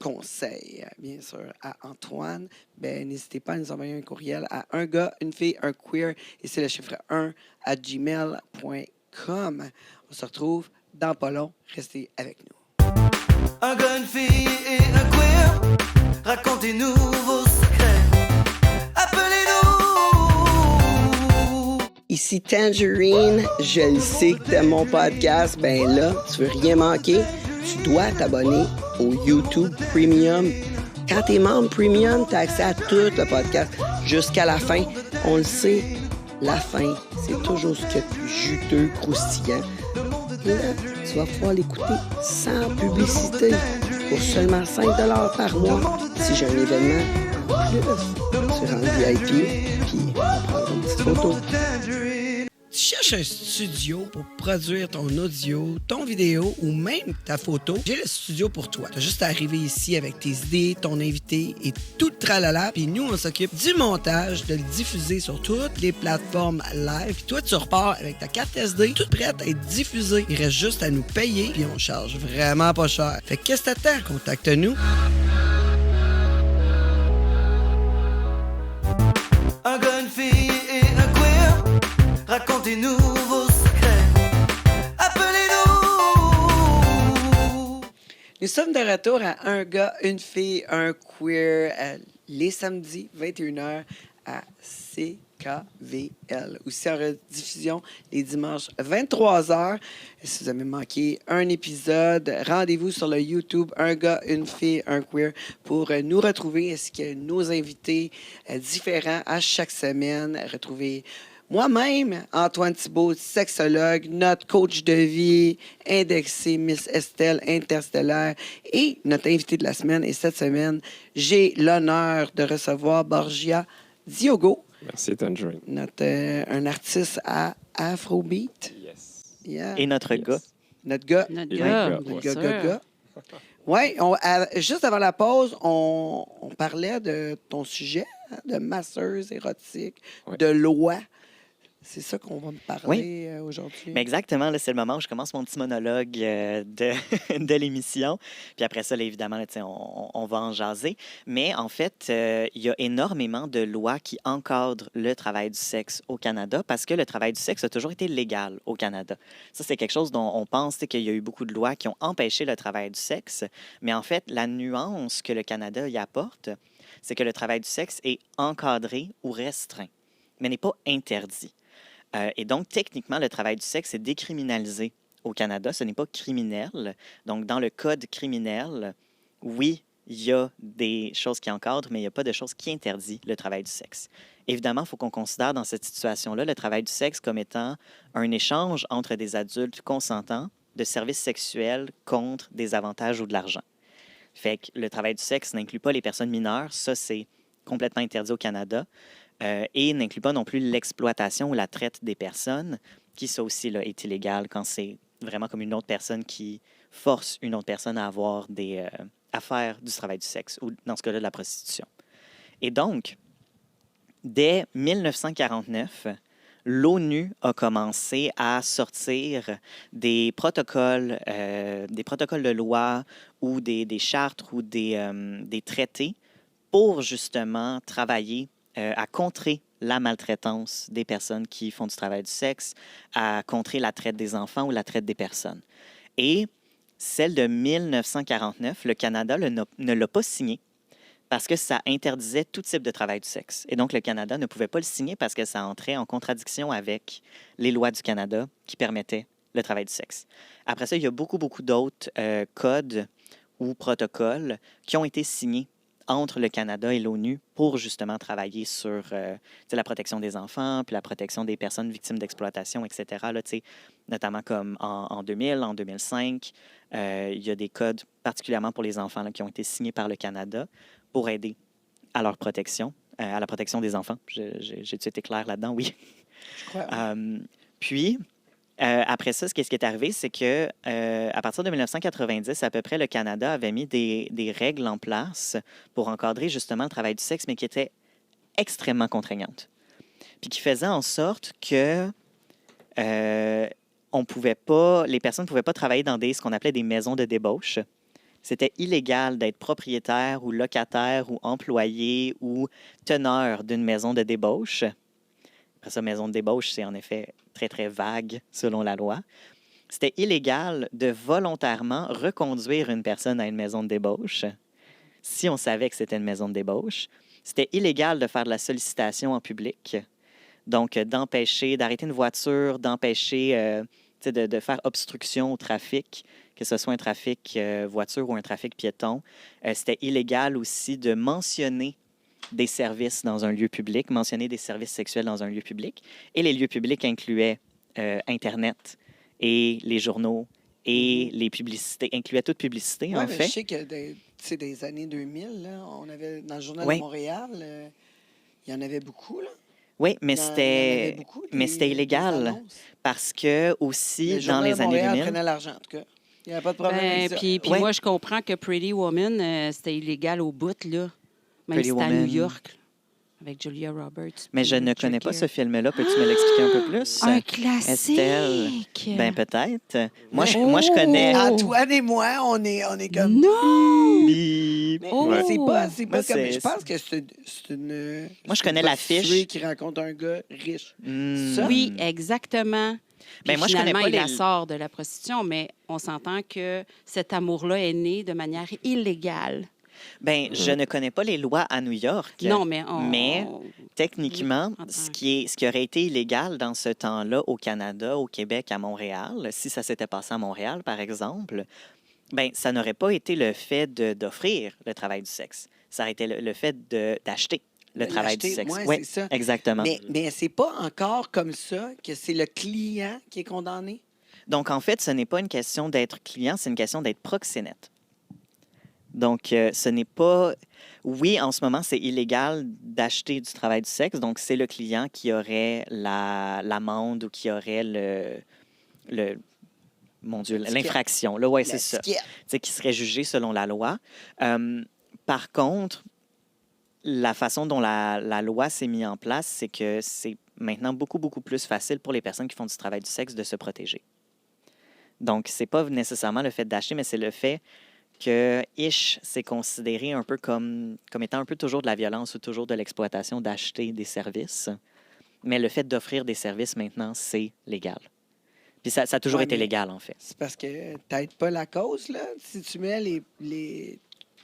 conseil, bien sûr, à Antoine, ben, n'hésitez pas à nous envoyer un courriel à un gars, une fille, un queer, et c'est le chiffre 1 à gmail.com. On se retrouve dans pas long. Restez avec nous. Un gars, une fille et un queer. Racontez-nous vos secrets. Appelez-nous. Ici Tangerine, je le sais que t'aimes mon podcast, ben là, tu veux rien manquer, tu dois t'abonner au YouTube Premium. Quand t'es membre Premium, t'as accès à tout le podcast jusqu'à la fin. On le sait, la fin, c'est toujours ce qu'il y a de plus juteux, croustillant. Là, tu vas pouvoir l'écouter sans publicité pour seulement 5 $ par mois. Si j'ai un événement en plus, tu rends VIP, puis on prend une petite photo. Tu cherches un studio pour produire ton audio, ton vidéo ou même ta photo? J'ai le studio pour toi. Tu as juste à arriver ici avec tes idées, ton invité et tout le tralala. Puis nous, on s'occupe du montage, de le diffuser sur toutes les plateformes live. Puis toi, tu repars avec ta carte SD, toute prête à être diffusée. Il reste juste à nous payer, puis on charge vraiment pas cher. Fait que qu'est-ce que t'attends? Contacte-nous. Un gars, une fille et un queer. Racontez-nous vos secrets. Appelez-nous. Nous sommes de retour à Un gars, une fille, un queer, les samedis, 21h, à CKVL. Aussi en rediffusion les dimanches, 23h. Si vous avez manqué un épisode, rendez-vous sur le YouTube Un gars, une fille, un queer pour nous retrouver, ainsi que nos invités différents à chaque semaine. Retrouver moi-même, Antoine Thibault, sexologue, notre coach de vie, indexé Miss Estelle Interstellaire et notre invité de la semaine. Et cette semaine, j'ai l'honneur de recevoir Borgia Diogo, Merci, Tangerine. un artiste à Afrobeat. Yes. Yeah. Et notre Yes. gars. Notre gars. Notre Et gars, notre bien Gars, sûr. gars. Oui, juste avant la pause, on parlait de ton sujet, hein, de masseuse érotique, Ouais. de loi. C'est ça qu'on va me parler aujourd'hui. Mais exactement, là, c'est le moment où je commence mon petit monologue de, de l'émission. Puis après ça, là, évidemment, là, tu sais, on va en jaser. Mais en fait, il y a énormément de lois qui encadrent le travail du sexe au Canada parce que le travail du sexe a toujours été légal au Canada. Ça, c'est quelque chose dont on pense qu'il y a eu beaucoup de lois qui ont empêché le travail du sexe. Mais en fait, la nuance que le Canada y apporte, c'est que le travail du sexe est encadré ou restreint. mais n'est pas interdit. Et donc, techniquement, le travail du sexe est décriminalisé au Canada. Ce n'est pas criminel. Donc, dans le code criminel, oui, il y a des choses qui encadrent, mais il n'y a pas de choses qui interdisent le travail du sexe. Évidemment, il faut qu'on considère dans cette situation-là le travail du sexe comme étant un échange entre des adultes consentants de services sexuels contre des avantages ou de l'argent. Fait que le travail du sexe n'inclut pas les personnes mineures. Ça, c'est complètement interdit au Canada. Et n'inclut pas non plus l'exploitation ou la traite des personnes, qui, ça aussi, là, est illégal quand c'est vraiment comme une autre personne qui force une autre personne à avoir à faire du travail du sexe, ou dans ce cas-là, de la prostitution. Et donc, dès 1949, l'ONU a commencé à sortir des protocoles de loi ou des chartes ou des traités pour justement travailler à contrer la maltraitance des personnes qui font du travail du sexe, à contrer la traite des enfants ou la traite des personnes. Et celle de 1949, le Canada ne l'a pas signée parce que ça interdisait tout type de travail du sexe. Et donc, le Canada ne pouvait pas le signer parce que ça entrait en contradiction avec les lois du Canada qui permettaient le travail du sexe. Après ça, il y a beaucoup d'autres codes ou protocoles qui ont été signés entre le Canada et l'ONU pour justement travailler sur la protection des enfants, puis la protection des personnes victimes d'exploitation, etc. Là, notamment comme en 2000, en 2005, il y a des codes particulièrement pour les enfants là, qui ont été signés par le Canada pour aider à leur protection, à la protection des enfants. J'ai-tu été clair là-dedans? Oui. Je crois. Puis, après ça, ce qui est arrivé, c'est que à partir de 1990, à peu près, le Canada avait mis des règles en place pour encadrer justement le travail du sexe, mais qui étaient extrêmement contraignantes. Puis qui faisaient en sorte que les personnes ne pouvaient pas travailler dans ce qu'on appelait des maisons de débauche. C'était illégal d'être propriétaire ou locataire ou employé ou teneur d'une maison de débauche. Après ça, maison de débauche, c'est en effet très, très vague selon la loi. C'était illégal de volontairement reconduire une personne à une maison de débauche si on savait que c'était une maison de débauche. C'était illégal de faire de la sollicitation en public, donc d'arrêter une voiture, d'empêcher de faire obstruction au trafic, que ce soit un trafic voiture ou un trafic piéton. C'était illégal aussi de mentionner des services dans un lieu public, mentionner des services sexuels dans un lieu public. Et les lieux publics incluaient Internet et les journaux et les publicités, incluaient toute publicité, en fait. Je sais que des années 2000, là, on avait, dans le Journal Oui. de Montréal, il y en avait beaucoup. Là. Oui, mais Il y en avait beaucoup, c'était des illégal annonces. parce que aussi, Le dans Journal les de années Montréal 2000... prenait l'argent, en tout cas. Il n'y avait pas de problème avec ça. Puis Ouais. moi, je comprends que Pretty Woman, c'était illégal au bout, là. Même Pretty si c'était à Woman. New York, là, avec Julia Roberts. Mais je puis ne connais Richard pas ce Gere. film-là. Peux-tu me l'expliquer un peu plus? Un classique! Estelle. Ben peut-être. Moi, Oh! moi, je connais... Antoine et moi, on est comme... Non! Bip. Mais Oh! c'est pas Moi, comme... c'est- Je pense que c'est une... Moi, je connais l'affiche. prostituée qui rencontre un gars riche. Ça? Oui, exactement. Puis Ben, moi, je connais finalement, pas il la les- sort de la prostitution, mais on s'entend que cet amour-là est né de manière illégale. Ben, je ne connais pas les lois à New York. Non, mais Mais techniquement, Oui, ce qui aurait été illégal dans ce temps-là au Canada, au Québec, à Montréal, si ça s'était passé à Montréal, par exemple, ben, ça n'aurait pas été le fait d'offrir le travail du sexe. Ça aurait été le fait d'acheter le travail du L'acheter, sexe. ouais, Oui, c'est ça. exactement. Mais c'est pas encore comme ça que c'est le client qui est condamné? Donc, en fait, ce n'est pas une question d'être client, c'est une question d'être proxénète. Donc, ce n'est pas... Oui, en ce moment, c'est illégal d'acheter du travail du sexe. Donc, c'est le client qui aurait l'amende ou qui aurait mon Dieu, l'infraction. Là, ouais, c'est ça. C'est qui serait jugé selon la loi. Par contre, la façon dont la loi s'est mise en place, c'est que c'est maintenant beaucoup plus facile pour les personnes qui font du travail du sexe de se protéger. Donc, c'est pas nécessairement le fait d'acheter, mais c'est le fait que c'est considéré un peu comme étant un peu toujours de la violence ou toujours de l'exploitation d'acheter des services. Mais le fait d'offrir des services maintenant, c'est légal. Puis ça a toujours été légal, en fait. C'est parce que t'aides pas la cause, là. Si tu mets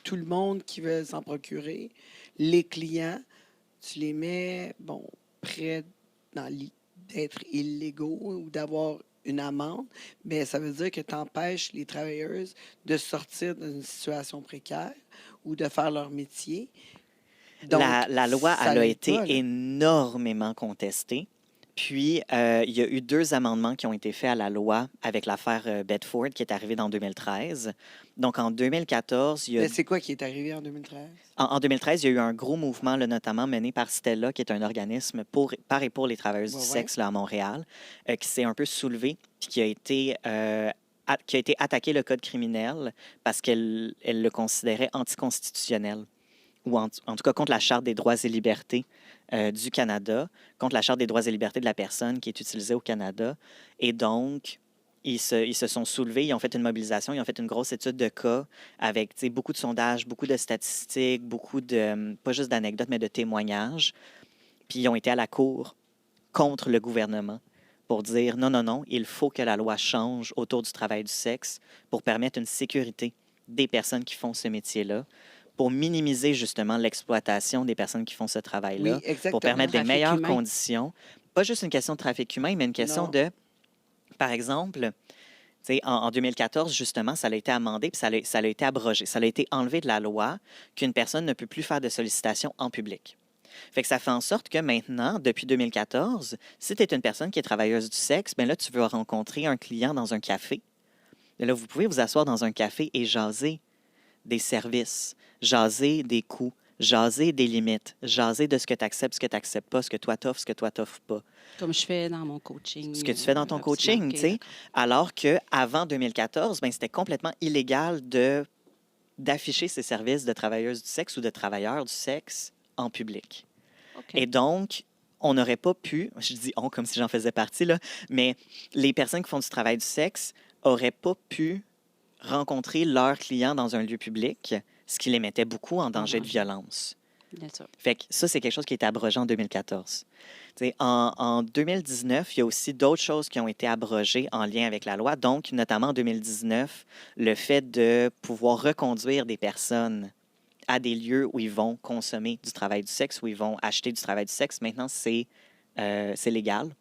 tout le monde qui veut s'en procurer, les clients, tu les mets, près d'être illégaux ou d'avoir une amende, mais ça veut dire que tu empêches les travailleuses de sortir d'une situation précaire ou de faire leur métier. Donc, La loi, ça elle a l'est été pas, là. énormément contestée. Puis, il y a eu 2 amendements qui ont été faits à la loi avec l'affaire Bedford qui est arrivée dans 2013. Donc, en 2014, Mais c'est quoi qui est arrivé en 2013? En 2013, il y a eu un gros mouvement, là, notamment mené par Stella, qui est un organisme par et pour les travailleuses Ouais, du ouais. sexe là, à Montréal, qui s'est un peu soulevé, puis qui a été attaqué le code criminel parce qu'elle le considérait anticonstitutionnel, ou en tout cas contre la Charte des droits et libertés du Canada, contre la Charte des droits et libertés de la personne qui est utilisée au Canada. Et donc, ils se sont soulevés, ils ont fait une mobilisation, ils ont fait une grosse étude de cas avec beaucoup de sondages, beaucoup de statistiques, beaucoup de, pas juste d'anecdotes, mais de témoignages. Puis ils ont été à la cour contre le gouvernement pour dire non, non, non, il faut que la loi change autour du travail du sexe pour permettre une sécurité des personnes qui font ce métier-là, pour minimiser justement l'exploitation des personnes qui font ce travail-là, Oui, exactement. pour permettre des Trafic meilleures humain. conditions. Pas juste une question de trafic humain, mais une question Non. de, par exemple, en 2014, justement, ça a été amendé puis ça a été abrogé. Ça a été enlevé de la loi qu'une personne ne peut plus faire de sollicitation en public. Fait que ça fait en sorte que maintenant, depuis 2014, si tu es une personne qui est travailleuse du sexe, bien là, tu veux rencontrer un client dans un café. Et là, vous pouvez vous asseoir dans un café et jaser des services, jaser des coûts, jaser des limites, jaser de ce que tu acceptes, ce que tu n'acceptes pas, ce que toi t'offres, ce que toi t'offres pas. Comme je fais dans mon coaching. Ce que tu fais dans ton coaching, tu sais. Alors qu'avant 2014, ben, c'était complètement illégal d'afficher ces services de travailleuses du sexe ou de travailleurs du sexe en public. Okay. Et donc, on n'aurait pas pu, je dis on comme si j'en faisais partie, là, mais les personnes qui font du travail du sexe n'auraient pas pu rencontrer leurs clients dans un lieu public, ce qui les mettait beaucoup en danger de violence. Bien sûr. Fait que ça, c'est quelque chose qui a été abrogé en 2014. En 2019, il y a aussi d'autres choses qui ont été abrogées en lien avec la loi. Donc, notamment en 2019, le fait de pouvoir reconduire des personnes à des lieux où ils vont consommer du travail du sexe, où ils vont acheter du travail du sexe, maintenant, c'est légal.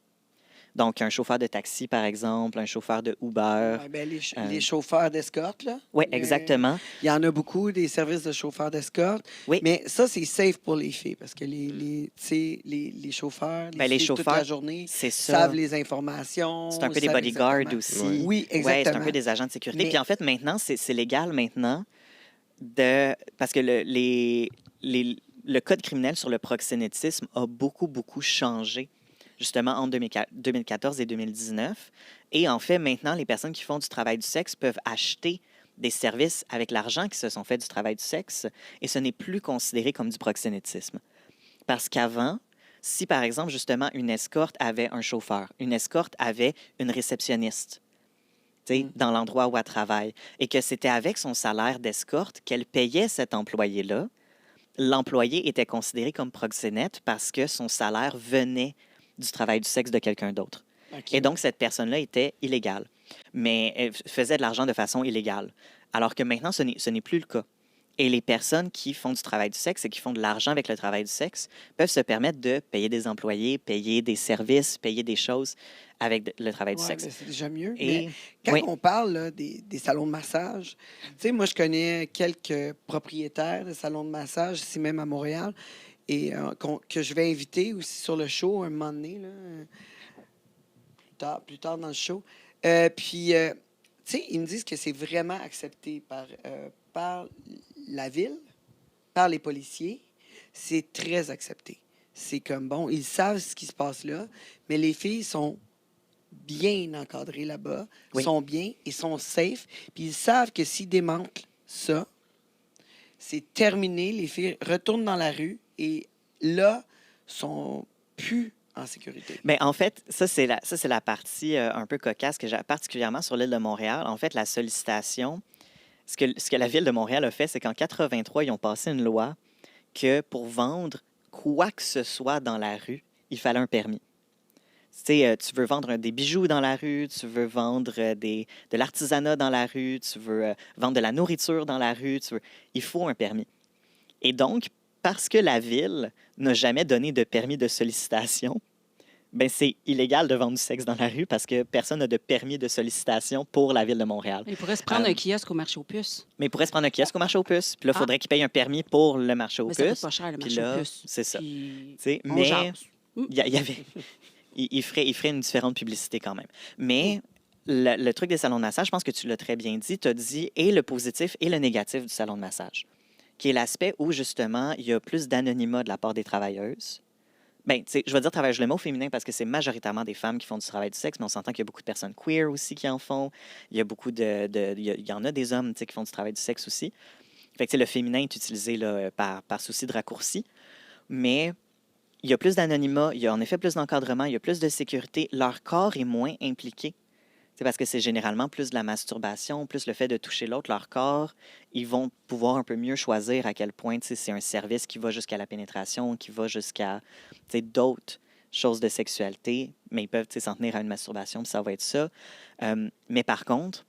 Donc, un chauffeur de taxi, par exemple, un chauffeur de Uber. Ouais, ben, les chauffeurs d'escorte, là. Oui, exactement. Il y en a beaucoup, des services de chauffeurs d'escorte. Oui. Mais ça, c'est safe pour les filles parce que les chauffeurs, Ben, les filles, toute chauffeurs, la journée, c'est ça. savent les informations. C'est un peu des savent bodyguards exactement. aussi. Ouais. Oui, Ouais, exactement. c'est un peu des agents de sécurité. Mais- Puis en fait, maintenant, c'est légal maintenant parce que le code criminel sur le proxénétisme a beaucoup, beaucoup changé, justement, entre 2014 et 2019. Et en fait, maintenant, les personnes qui font du travail du sexe peuvent acheter des services avec l'argent qui se sont fait du travail du sexe et ce n'est plus considéré comme du proxénétisme. Parce qu'avant, si par exemple, justement, une escorte avait un chauffeur, une escorte avait une réceptionniste, dans l'endroit où elle travaille, et que c'était avec son salaire d'escorte qu'elle payait cet employé-là, l'employé était considéré comme proxénète parce que son salaire venait du travail du sexe de quelqu'un d'autre. OK. Et donc, cette personne-là était illégale, mais elle faisait de l'argent de façon illégale. Alors que maintenant, ce n'est plus le cas. Et les personnes qui font du travail du sexe et qui font de l'argent avec le travail du sexe peuvent se permettre de payer des employés, payer des services, payer des choses avec le travail du Ouais, sexe. mais c'est déjà mieux. Et Mais quand oui. on parle là, des salons de massage, tu sais, moi, je connais quelques propriétaires de salons de massage, ici même à Montréal, et que je vais inviter aussi sur le show un moment donné, là, plus tard dans le show. Puis, tu sais, ils me disent que c'est vraiment accepté par la ville, par les policiers. C'est très accepté. C'est comme, bon, ils savent ce qui se passe là, mais les filles sont bien encadrées là-bas, Oui. sont bien et sont safe. Puis ils savent que s'ils démantelent ça, c'est terminé. Les filles retournent dans la rue et là, sont plus en sécurité. Mais en fait, ça, c'est la partie un peu cocasse que j'ai particulièrement sur l'île de Montréal. En fait, la sollicitation, ce que la ville de Montréal a fait, c'est qu'en 83, ils ont passé une loi que pour vendre quoi que ce soit dans la rue, il fallait un permis. Tu sais, tu veux vendre des bijoux dans la rue, tu veux vendre de l'artisanat dans la rue, tu veux vendre de la nourriture dans la rue, il faut un permis. Et donc, parce que la ville n'a jamais donné de permis de sollicitation, ben c'est illégal de vendre du sexe dans la rue parce que personne n'a de permis de sollicitation pour la ville de Montréal. Il pourrait se prendre un kiosque au marché aux puces. Mais il pourrait se prendre un kiosque au marché aux puces. Puis là, il Ah. faudrait qu'il paye un permis pour le marché aux Mais ça coûte puces. pas cher, le Puis marché là, aux puces. c'est ça. Puis Tu sais, on mais jase. il y avait, il ferait une différente publicité quand même. Mais le truc des salons de massage, je pense que tu l'as très bien dit. Tu as dit et le positif et le négatif du salon de massage, qui est l'aspect où, justement, il y a plus d'anonymat de la part des travailleuses. Bien, tu sais, je vais dire travailleuse, le mot féminin parce que c'est majoritairement des femmes qui font du travail du sexe, mais on s'entend qu'il y a beaucoup de personnes queer aussi qui en font. Il y a beaucoup il y en a des hommes, tu sais, qui font du travail du sexe aussi. Fait que, tu sais, le féminin est utilisé là, par souci de raccourci. Mais il y a plus d'anonymat, il y a en effet plus d'encadrement, il y a plus de sécurité. Leur corps est moins impliqué. C'est parce que c'est généralement plus de la masturbation, plus le fait de toucher l'autre, leur corps. Ils vont pouvoir un peu mieux choisir à quel point c'est un service qui va jusqu'à la pénétration, qui va jusqu'à d'autres choses de sexualité, mais ils peuvent s'en tenir à une masturbation, puis ça va être ça. Mais par contre,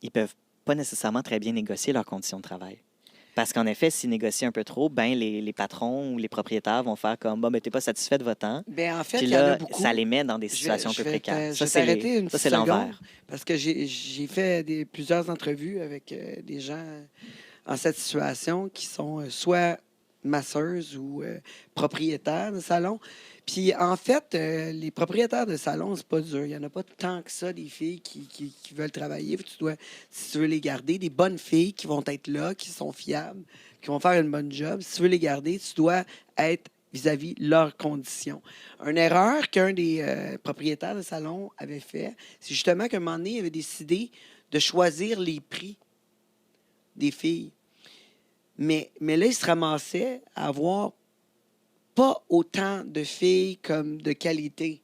ils peuvent pas nécessairement très bien négocier leurs conditions de travail. Parce qu'en effet, s'ils négocient un peu trop, ben les patrons ou les propriétaires vont faire comme « Bon, ben, t'es pas satisfait de votre temps. » Ben, en fait, Puis il y en a là, beaucoup. ça les met dans des Je vais- situations un je peu vais précaires. te- je Ça, vais c'est t'arrêter une ça, c'est petite seconde, l'envers. parce que j'ai fait plusieurs entrevues avec des gens en cette situation qui sont soit masseuses ou propriétaires de salons. Puis en fait, les propriétaires de salons, c'est pas dur. Il n'y en a pas tant que ça, des filles qui veulent travailler. Tu dois, si tu veux les garder, des bonnes filles qui vont être là, qui sont fiables, qui vont faire une bonne job. Si tu veux les garder, tu dois être vis-à-vis leurs conditions. Une erreur qu'un des propriétaires de salon avait fait, c'est justement qu'à un moment donné, il avait décidé de choisir les prix des filles. Mais là, il se ramassait à avoir pas autant de filles comme de qualité.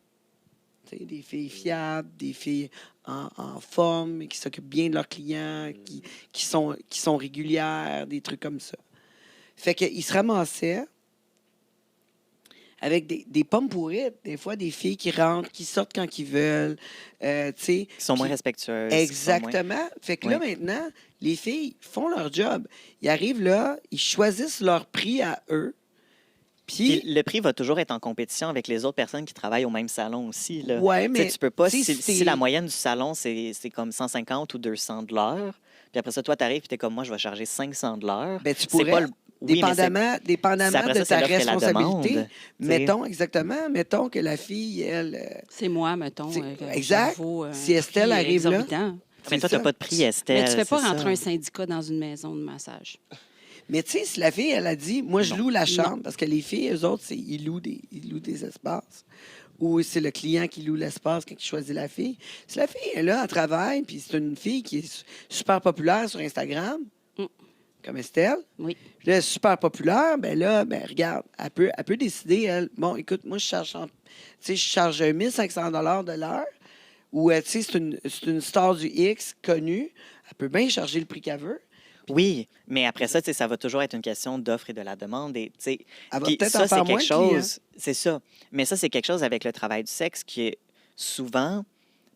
Tu sais, des filles fiables, des filles en forme, qui s'occupent bien de leurs clients, qui sont régulières, des trucs comme ça. Fait qu'il se ramassait avec des pommes pourrites, des fois des filles qui rentrent, qui sortent quand ils veulent, tu sais. Qui sont moins qui- respectueuses. qui sont moins- Exactement. Fait que là, Oui. maintenant, les filles font leur job. Ils arrivent là, ils choisissent leur prix à eux. Puis Puis, le prix va toujours être en compétition avec les autres personnes qui travaillent au même salon aussi. Là. ouais, Tu sais, mais tu peux pas, tu sais, si la moyenne du salon, c'est comme 150 ou 200 de l'heure, puis après ça, toi, tu arrives et tu es comme moi, je vais charger 500 de l'heure. ben, tu C'est pourrais, pas le... Oui, mais c'est- dépendamment après de ça, c'est ta l'offre et la responsabilité, demande, tu sais. mettons, exactement, mettons que la fille, elle, C'est moi, mettons. C'est- que exact. je vaux, Si Estelle prix arrive là, exorbitant. Mais c'est toi, tu n'as ça. pas de prix, Estelle. Mais tu fais pas c'est rentrer ça. un syndicat dans une maison de massage. Mais tu sais, si la fille, elle a dit, moi, je Non. loue la chambre, parce que les filles, eux autres, ils louent des espaces. Ou c'est le client qui loue l'espace quand il choisit la fille. Si la fille est là, elle travaille, puis c'est une fille qui est super populaire sur Instagram, Mm. comme Estelle, Oui. là, elle est super populaire, ben là, ben regarde, elle peut décider, elle, bon, écoute, moi, je charge 1500 $ de l'heure, ou, tu sais, c'est une star du X connue, elle peut bien charger le prix qu'elle veut. Oui, mais après ça, tu sais, ça va toujours être une question d'offre et de la demande. Et, tu sais, Elle va puis peut-être ça, en c'est faire moins quelque de clients. chose. C'est ça. Mais ça, c'est quelque chose avec le travail du sexe qui est souvent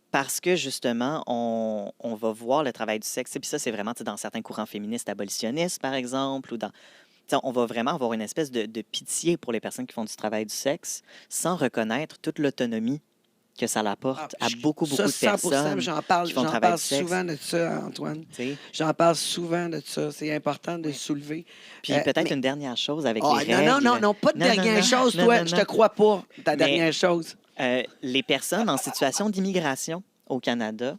parce que justement, on va voir le travail du sexe. Et puis ça, c'est vraiment tu sais, dans certains courants féministes abolitionnistes, par exemple, ou dans. Tu sais, on va vraiment avoir une espèce de pitié pour les personnes qui font du travail du sexe sans reconnaître toute l'autonomie que ça l'apporte à beaucoup de ça, 100%, personnes. j'en parle, qui font le j'en travail parle du sexe. souvent de ça, Antoine. Tu sais. J'en parle souvent de ça. C'est important de le soulever. Puis Euh, peut-être mais- une dernière chose avec Ah, les non, règles. non, pas de Non, non, dernière non, chose, non, toi. non, Je non. te crois pas, ta Mais- dernière chose. Les personnes en situation d'immigration au Canada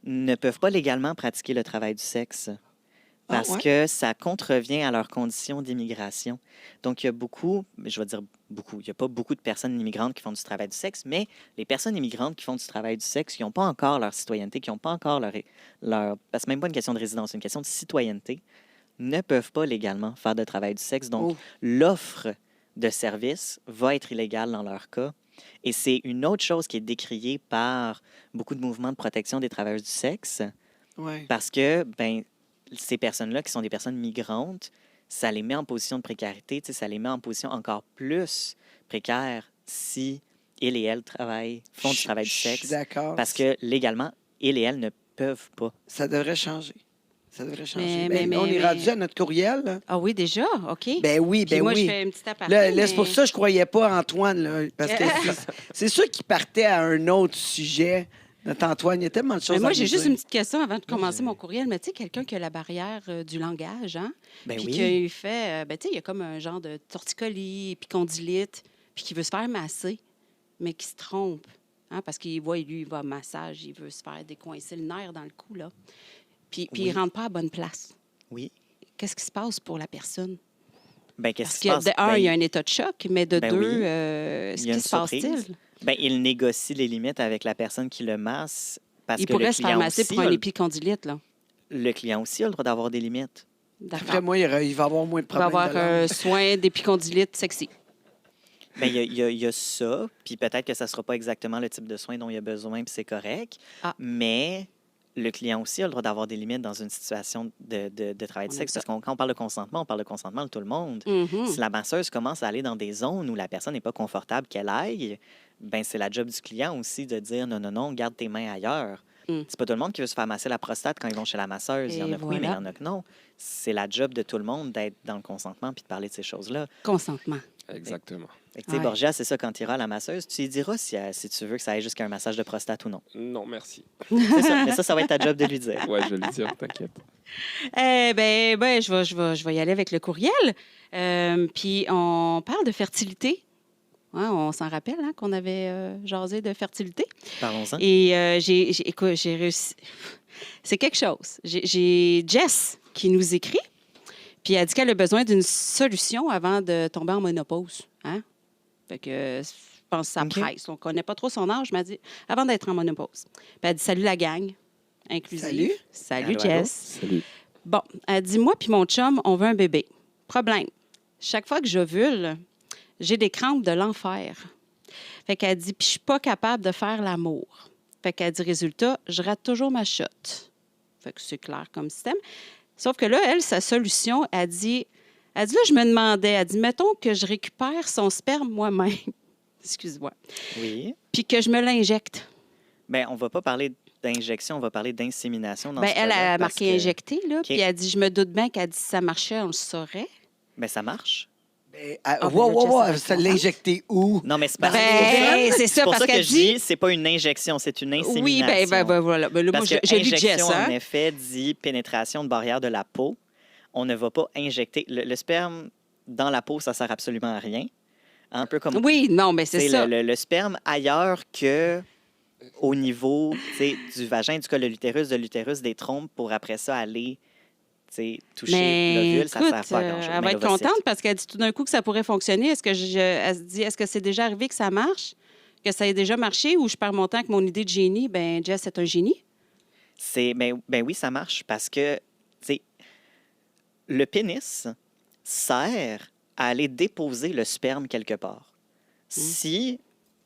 ne peuvent pas légalement pratiquer le travail du sexe parce ouais? que ça contrevient à leurs conditions d'immigration. Donc, il y a beaucoup, je vais dire beaucoup, il n'y a pas beaucoup de personnes immigrantes qui font du travail du sexe, mais les personnes immigrantes qui font du travail du sexe, qui n'ont pas encore leur citoyenneté, qui n'ont pas encore leur... Parce que même pas une question de résidence, c'est une question de citoyenneté, ne peuvent pas légalement faire de travail du sexe. Donc, Oh. l'offre de service va être illégale dans leur cas. Et c'est une autre chose qui est décriée par beaucoup de mouvements de protection des travailleurs du sexe, Ouais. parce que ben, ces personnes-là, qui sont des personnes migrantes, ça les met en position de précarité, tu sais, ça les met en position encore plus précaire si ils et elles font du travail du Je suis sexe. d'accord. Parce que légalement, ils et elles ne peuvent pas. Ça devrait changer. Ça devrait changer. Mais- on est mais- rendu à notre courriel, là. Ah oui, déjà? OK. Ben oui, Puis ben moi, oui. je fais une petite aparté. Là, c'est pour mais- ça que je croyais pas Antoine, là, parce que c'est sûr qu'il partait à un autre sujet. Notre Antoine, il y a tellement de choses Mais moi, à j'ai nous juste dire. une petite question avant de commencer mon courriel. Mais tu sais, quelqu'un qui a la barrière du langage, hein? Ben Puis oui. qu'il fait, tu sais, il y a comme un genre de torticolis, épicondylite, puis qui veut se faire masser, mais qui se trompe. Hein? Parce qu'il voit, lui, il va au massage, il veut se faire décoincer le nerf dans le cou, là. Puis il Oui. ne rentre pas à bonne place. Oui. Qu'est-ce qui se passe pour la personne? Ben, qu'est-ce Parce qui se passe? que, de un, Ben, il y a un état de choc, mais de ben deux, oui. ce Il y a qui une se passe-t-il? surprise. Ben, il négocie les limites avec la personne qui le masse. Parce Il que pourrait le se faire client masser aussi pour a un le- épicondylite, là. Le client aussi a le droit d'avoir des limites. Après D'accord. moi, il va avoir moins de Il va problèmes. avoir de langue. un soin d'épicondylite sexy. Ben, il y a ça, puis peut-être que ça ne sera pas exactement le type de soin dont il a besoin, puis c'est correct. Ah. Mais le client aussi a le droit d'avoir des limites dans une situation de travail de On sexe. aime Parce que quand on parle de consentement, on parle de consentement de tout le monde. Mhm. Si la masseuse commence à aller dans des zones où la personne n'est pas confortable qu'elle aille, ben c'est la job du client aussi de dire non, non, non, garde tes mains ailleurs. Mm. C'est pas tout le monde qui veut se faire masser la prostate quand ils vont chez la masseuse. Il y en Et a que oui, mais il y voilà. en a que non. C'est la job de tout le monde d'être dans le consentement puis de parler de ces choses-là. Consentement. Exactement. Fait que, tu sais, Ouais. Borgia, c'est ça, quand tu iras à la masseuse, tu lui diras si tu veux que ça aille jusqu'à un massage de prostate ou non. Non, merci. C'est ça. Mais ça va être ta job de lui dire. Ouais, je vais le dire, t'inquiète. Je vais y aller avec le courriel. Puis on parle de fertilité. Ouais, on s'en rappelle hein, qu'on avait jasé de fertilité. Parlons-en. Et écoute, j'ai réussi. C'est quelque chose. J'ai Jess qui nous écrit. Puis elle dit qu'elle a besoin d'une solution avant de tomber en ménopause. Hein? Fait que je pense que ça OK. presse. On ne connaît pas trop son âge, mais elle dit avant d'être en ménopause. Puis elle dit salut la gang. Inclusive. Salut. Salut Allô, allô. Jess. Salut. Bon, elle dit moi puis mon chum, on veut un bébé. Problème. Chaque fois que j'ovule, j'ai des crampes de l'enfer. Fait qu'elle dit puis je suis pas capable de faire l'amour. Fait qu'elle dit résultat, je rate toujours ma shot. Fait que c'est clair comme système. Sauf que là, elle, sa solution, elle dit là, je me demandais, elle dit mettons que je récupère son sperme moi-même. Excuse-moi. Oui. Puis que je me l'injecte. Ben, on va pas parler d'injection, on va parler d'insémination dans Ben, ce elle cas-là, a parce marqué que- injecté, là. Puis elle dit je me doute bien qu'elle dit si ça marchait, on le saurait. Ben, ça marche. Ah, ben là, Jess, Ça l'a injecté où? Non, mais c'est pas Ben, c'est ça, pour parce ça que qu'elle je dit... dis, c'est pas une injection, c'est une insémination. Oui, ben voilà. Ben, là, moi, Parce que j'ai lu Jess, injection, en hein? effet, dit pénétration de barrière de la peau. On ne va pas injecter. Le sperme dans la peau, ça sert absolument à rien. Un peu comme Oui, non, mais c'est t'sais, ça. le sperme ailleurs que au niveau du vagin, du col de l'utérus, des trompes, pour après ça aller toucher Mais l'ovule, ça écoute, sert pas à grand-chose. elle Mais va être l'ovocyte. contente parce qu'elle dit tout d'un coup que ça pourrait fonctionner. Elle se dit, est-ce que c'est déjà arrivé que ça marche? Que ça ait déjà marché ou je perds mon temps avec mon idée de génie? Ben Jess, c'est un génie. Ben oui, ça marche parce que le pénis sert à aller déposer le sperme quelque part. Si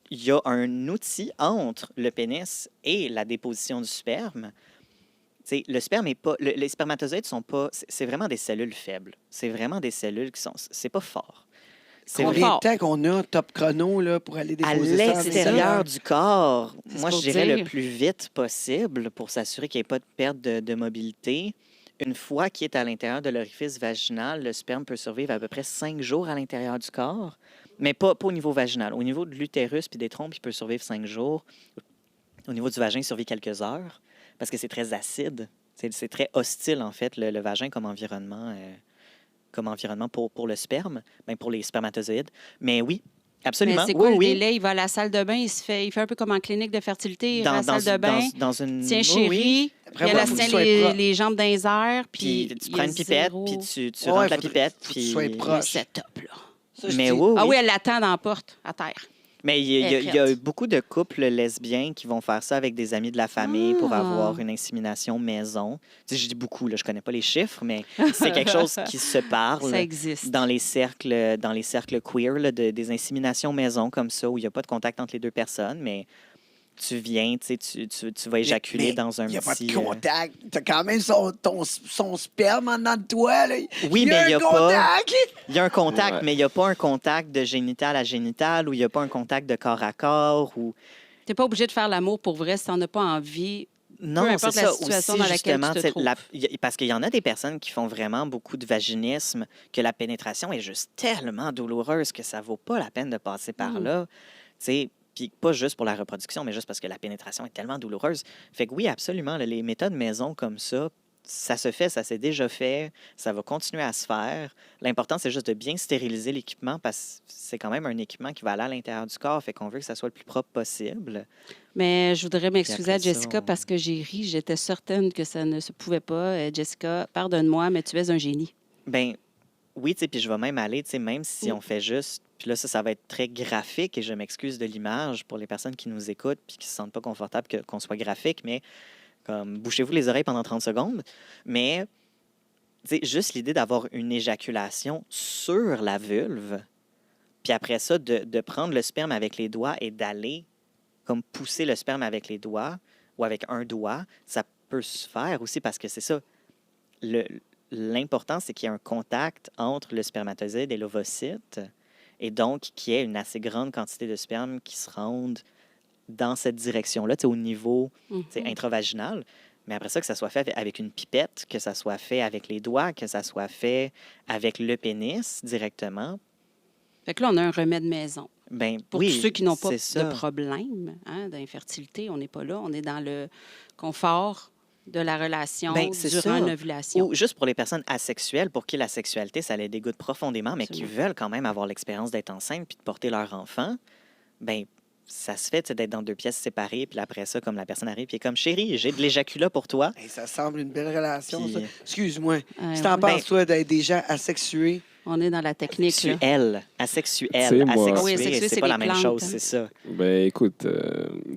il y a un outil entre le pénis et la déposition du sperme, le sperme est pas. Les spermatozoïdes sont pas. C'est vraiment des cellules faibles. C'est vraiment des cellules qui sont. C'est pas fort. C'est Combien fort. de temps qu'on a, top chrono, là, pour aller à déposer ça? l'extérieur du corps. C'est Moi, ce je qu'il faut dirais le dire. plus vite possible pour s'assurer qu'il n'y ait pas de perte de mobilité. Une fois qu'il est à l'intérieur de l'orifice vaginal, le sperme peut survivre à peu près 5 jours à l'intérieur du corps, mais pas au niveau vaginal. Au niveau de l'utérus puis des trompes, il peut survivre 5 jours. Au niveau du vagin, il survit quelques heures parce que c'est très acide. C'est très hostile, en fait, le vagin comme environnement pour le sperme, ben pour les spermatozoïdes. Mais oui, Mais absolument. c'est quoi oui, le oui. délai? Il va à la salle de bain, il fait un peu comme en clinique de fertilité, il va à la salle de bain. dans une... Tiens, oui, chérie, oui. Après, puis ouais, elle faut se que tient tu sois les, propre. les jambes dans les airs, Puis puis tu il y prends a une pipette, zéro- puis tu Ouais, rentres la faut que pipette. tu Puis... sois Le proche. setup, là. Ça, je Mais dis- oui, Ah oui. oui, elle l'attend dans la porte, à terre. Mais il y a prête. beaucoup de couples lesbiens qui vont faire ça avec des amis de la famille pour Ah. avoir une insémination maison. Tu sais, je dis beaucoup, là, je connais pas les chiffres, mais c'est quelque chose qui se parle Ça existe. dans les cercles queer, là, des inséminations maison comme ça, où il n'y a pas de contact entre les deux personnes, mais tu viens, tu vas éjaculer Mais dans un Il n'y a pas petit... de contact. Tu as quand même son sperme en dedans de toi. Là. Oui, mais il n'y a un pas... contact. Il y a un contact, Ouais. mais il n'y a pas un contact de génital à génital ou il n'y a pas un contact de corps à corps. Ou... Tu n'es pas obligé de faire l'amour pour vrai si tu n'en as pas envie Non, importe c'est la ça. situation Aussi, dans laquelle justement, tu te tu sais, trouves. parce qu'il y en a des personnes qui font vraiment beaucoup de vaginisme, que la pénétration est juste tellement douloureuse que ça vaut pas la peine de passer par là. Tu sais, puis pas juste pour la reproduction, mais juste parce que la pénétration est tellement douloureuse. Fait que oui, absolument, là, les méthodes maison comme ça se fait, ça s'est déjà fait, ça va continuer à se faire. L'important, c'est juste de bien stériliser l'équipement parce que c'est quand même un équipement qui va aller à l'intérieur du corps, fait qu'on veut que ça soit le plus propre possible. Mais je voudrais m'excuser à après ça, Jessica parce que j'ai ri. J'étais certaine que ça ne se pouvait pas. Jessica, pardonne-moi, mais tu es un génie. Ben oui, tu sais, puis je vais même aller, tu sais, même si Mm. on fait juste, puis là, ça va être très graphique et je m'excuse de l'image pour les personnes qui nous écoutent puis qui se sentent pas confortables qu'on soit graphique, mais comme bouchez-vous les oreilles pendant 30 secondes. Mais, tu sais, juste l'idée d'avoir une éjaculation sur la vulve, puis après ça, de prendre le sperme avec les doigts et d'aller comme pousser le sperme avec les doigts ou avec un doigt, ça peut se faire aussi parce que c'est ça. L'important, c'est qu'il y ait un contact entre le spermatozoïde et l'ovocyte et donc qu'il y ait une assez grande quantité de sperme qui se rendent dans cette direction-là, tu sais, au niveau tu sais, intravaginal. Mais après ça, que ça soit fait avec une pipette, que ça soit fait avec les doigts, que ça soit fait avec le pénis directement, Fait que là, on a un remède maison. ben Pour oui, tous ceux qui n'ont pas c'est de ça. problème d'infertilité, on n'est pas là. On est dans le confort de la relation Ben, c'est durant ça. une ovulation. Ou juste pour les personnes asexuelles, pour qui la sexualité, ça les dégoûte profondément, mais qui Absolument. veulent quand même avoir l'expérience d'être enceinte puis de porter leur enfant, ben ça se fait tu sais, d'être dans deux pièces séparées, puis après ça, comme la personne arrive, puis elle est comme chérie, j'ai de l'éjaculat pour toi. Hey, ça semble une belle relation, Puis- ça. Excuse-moi. Ouais, Si t'en Ben- penses, toi, d'être des gens asexués, on est dans la technique. Là. Asexuelle, Tu asexuelle, sais, moi- asexuée, Oui, asexuée, c'est c'est pas les la même plantes, chose, hein. c'est ça. Ben écoute, tu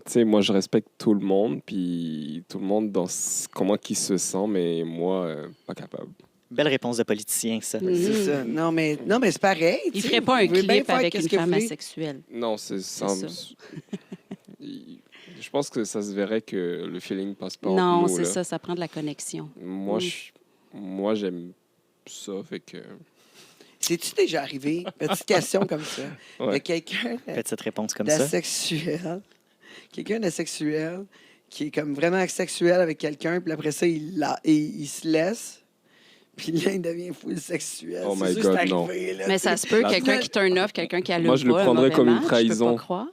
sais, moi je respecte tout le monde, puis tout le monde dans comment qu'il se sent, mais moi, pas capable. Belle réponse de politicien, ça. c'est ça. Non, mais c'est pareil. Il tu sais. ferait pas un Vous pouvez bien clip faire avec qu'est-ce une que femme vous voulez. asexuelle. Non, c'est ça. ça. Je pense que ça se verrait que le feeling passe pas entre Non, nous, c'est là. ça, ça prend de la connexion. Moi, moi j'aime ça, fait que... C'est-tu déjà arrivé? Petite question comme ça. Il y a Ouais. quelqu'un Petite réponse comme ça. d'asexuel. Quelqu'un d'asexuel qui est comme vraiment sexuel avec quelqu'un, puis après ça, il se laisse. Puis là, il devient full sexuel. Oh C'est my sûr God, c'est non. arrivé, là, Mais tu sais. ça se peut, La- quelqu'un qui turn off, quelqu'un qui allume Moi, je le pas, un prendrais mauvais comme une match, trahison. Je peux pas croire.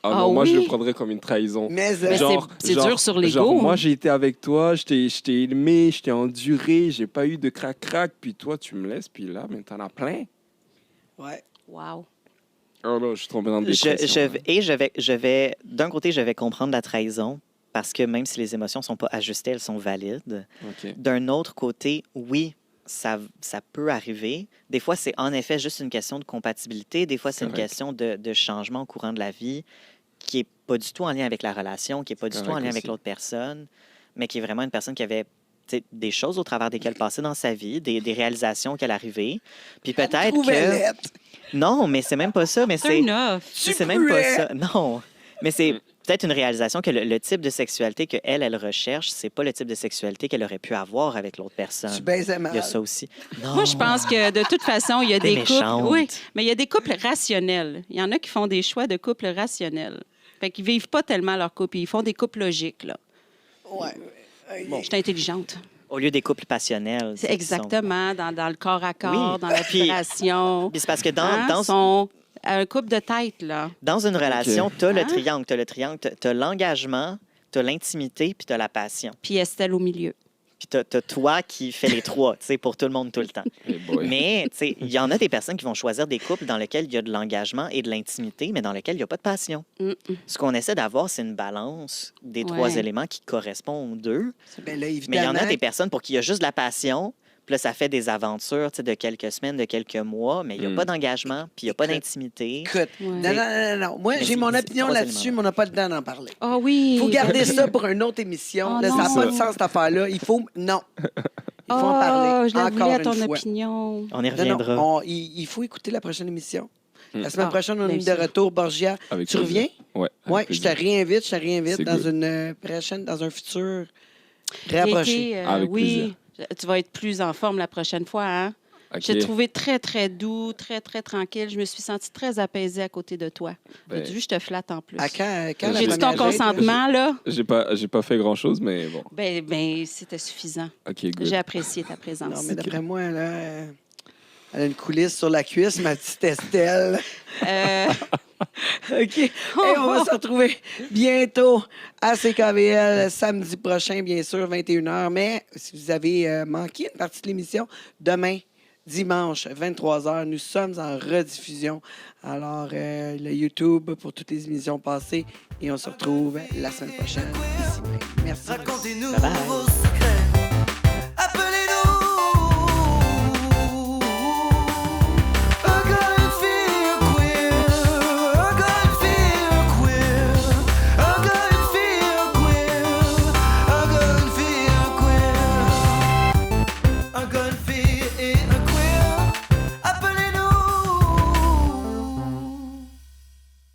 Ah Ah non, moi je le oui? prendrais comme une trahison. Mais, Mais c'est dur sur l'ego, Genre, moi hein. j'ai été avec toi, je t'ai aimé, je t'ai enduré, j'ai pas eu de crac-crac, puis toi tu me laisses, puis là, mais t'en as plein. ouais. Wow. Oh là, je suis tombé dans le dépression. Je vais d'un côté, je vais comprendre la trahison parce que même si les émotions sont pas ajustées, elles sont valides. OK. D'un autre côté, oui, ça peut arriver. Des fois, c'est en effet juste une question de compatibilité. Des fois, c'est une Correct. question de changement au courant de la vie qui n'est pas du tout en lien avec la relation, qui n'est pas du tout en correct lien avec aussi. l'autre personne, mais qui est vraiment une personne qui avait tu sais, des choses au travers desquelles passer dans sa vie, des réalisations qu'elle arrivait. Puis peut-être Trouvez que... lettre. Non, mais c'est même pas ça. Mais c'est... Turn off. C'est même pas ça. Non. Mais c'est peut-être une réalisation que le type de sexualité qu'elle recherche, c'est pas le type de sexualité qu'elle aurait pu avoir avec l'autre personne. Tu baisais mal. Il y a ça aussi. Non. Moi, je pense que de toute façon, il y a T'es des méchante. couples. Oui, mais il y a des couples rationnels. Il y en a qui font des choix de couples rationnels. Fait qu'ils vivent pas tellement leur couple. Ils font des couples logiques, là. Ouais. Je suis intelligente. Au lieu des couples passionnels. C'est tu sais, qui sont- exactement dans le corps à corps, Oui. dans la Puis- vibration. Puis c'est parce que Hein, dans sont un couple de tête, là. dans une relation, tu as le Hein? triangle. Tu as le triangle, tu as l'engagement, tu as l'intimité, puis tu as la passion. Puis Estelle au milieu. Puis tu as toi qui fais les trois, tu sais, pour tout le monde tout le temps. Eh boy. Mais, tu sais, il y en a des personnes qui vont choisir des couples dans lesquels il y a de l'engagement et de l'intimité, mais dans lesquels il n'y a pas de passion. Mm-mm. Ce qu'on essaie d'avoir, c'est une balance des trois Ouais. éléments qui correspondent aux deux. Ben là, Mais il y évidemment. en a des personnes pour qui il y a juste de la passion, puis là, ça fait des aventures tu sais, de quelques semaines, de quelques mois, mais il n'y a Mm. pas d'engagement, puis il n'y a pas Écoute. d'intimité. Écoute, Ouais. non. Moi, Mais j'ai mon c'est opinion trois là-dessus, éléments. mais on n'a pas le temps d'en parler. Ah oui. Il faut garder ça pour une autre émission. Oh là, ça n'a non. pas de sens, cette affaire-là. Il faut... Non. Il faut en Oh, parler. je la Encore voulais à une ton fois. opinion. On y Non, reviendra. il faut écouter la prochaine émission. La Mm. semaine Ah, prochaine, on est bien de sûr. retour, Borgia. Avec Tu plaisir. reviens? Ouais. Oui, avec je te plaisir. réinvite C'est dans good. une prochaine, dans un futur J'ai réapproché. été, Avec oui, tu vas être plus en forme la prochaine fois, hein? OK. J'ai trouvé très, très doux, très, très tranquille. Je me suis sentie très apaisée à côté de toi. Ben, Tu vu, je te flatte en plus. À quand la J'ai-tu ton première date, là? consentement, là? j'ai pas fait grand-chose, mais bon. Ben, c'était suffisant. OK, good. J'ai apprécié ta présence. Non, mais d'après moi, là, elle a une coulisse sur la cuisse, ma petite Estelle. Euh, OK. Hey, on va se retrouver bientôt à CKVL samedi prochain, bien sûr, 21h. Mais si vous avez manqué une partie de l'émission, demain, dimanche, 23h, nous sommes en rediffusion. Alors, le YouTube pour toutes les émissions passées. Et on se retrouve la semaine prochaine ici même. Merci. Racontez-nous Bye bye. vos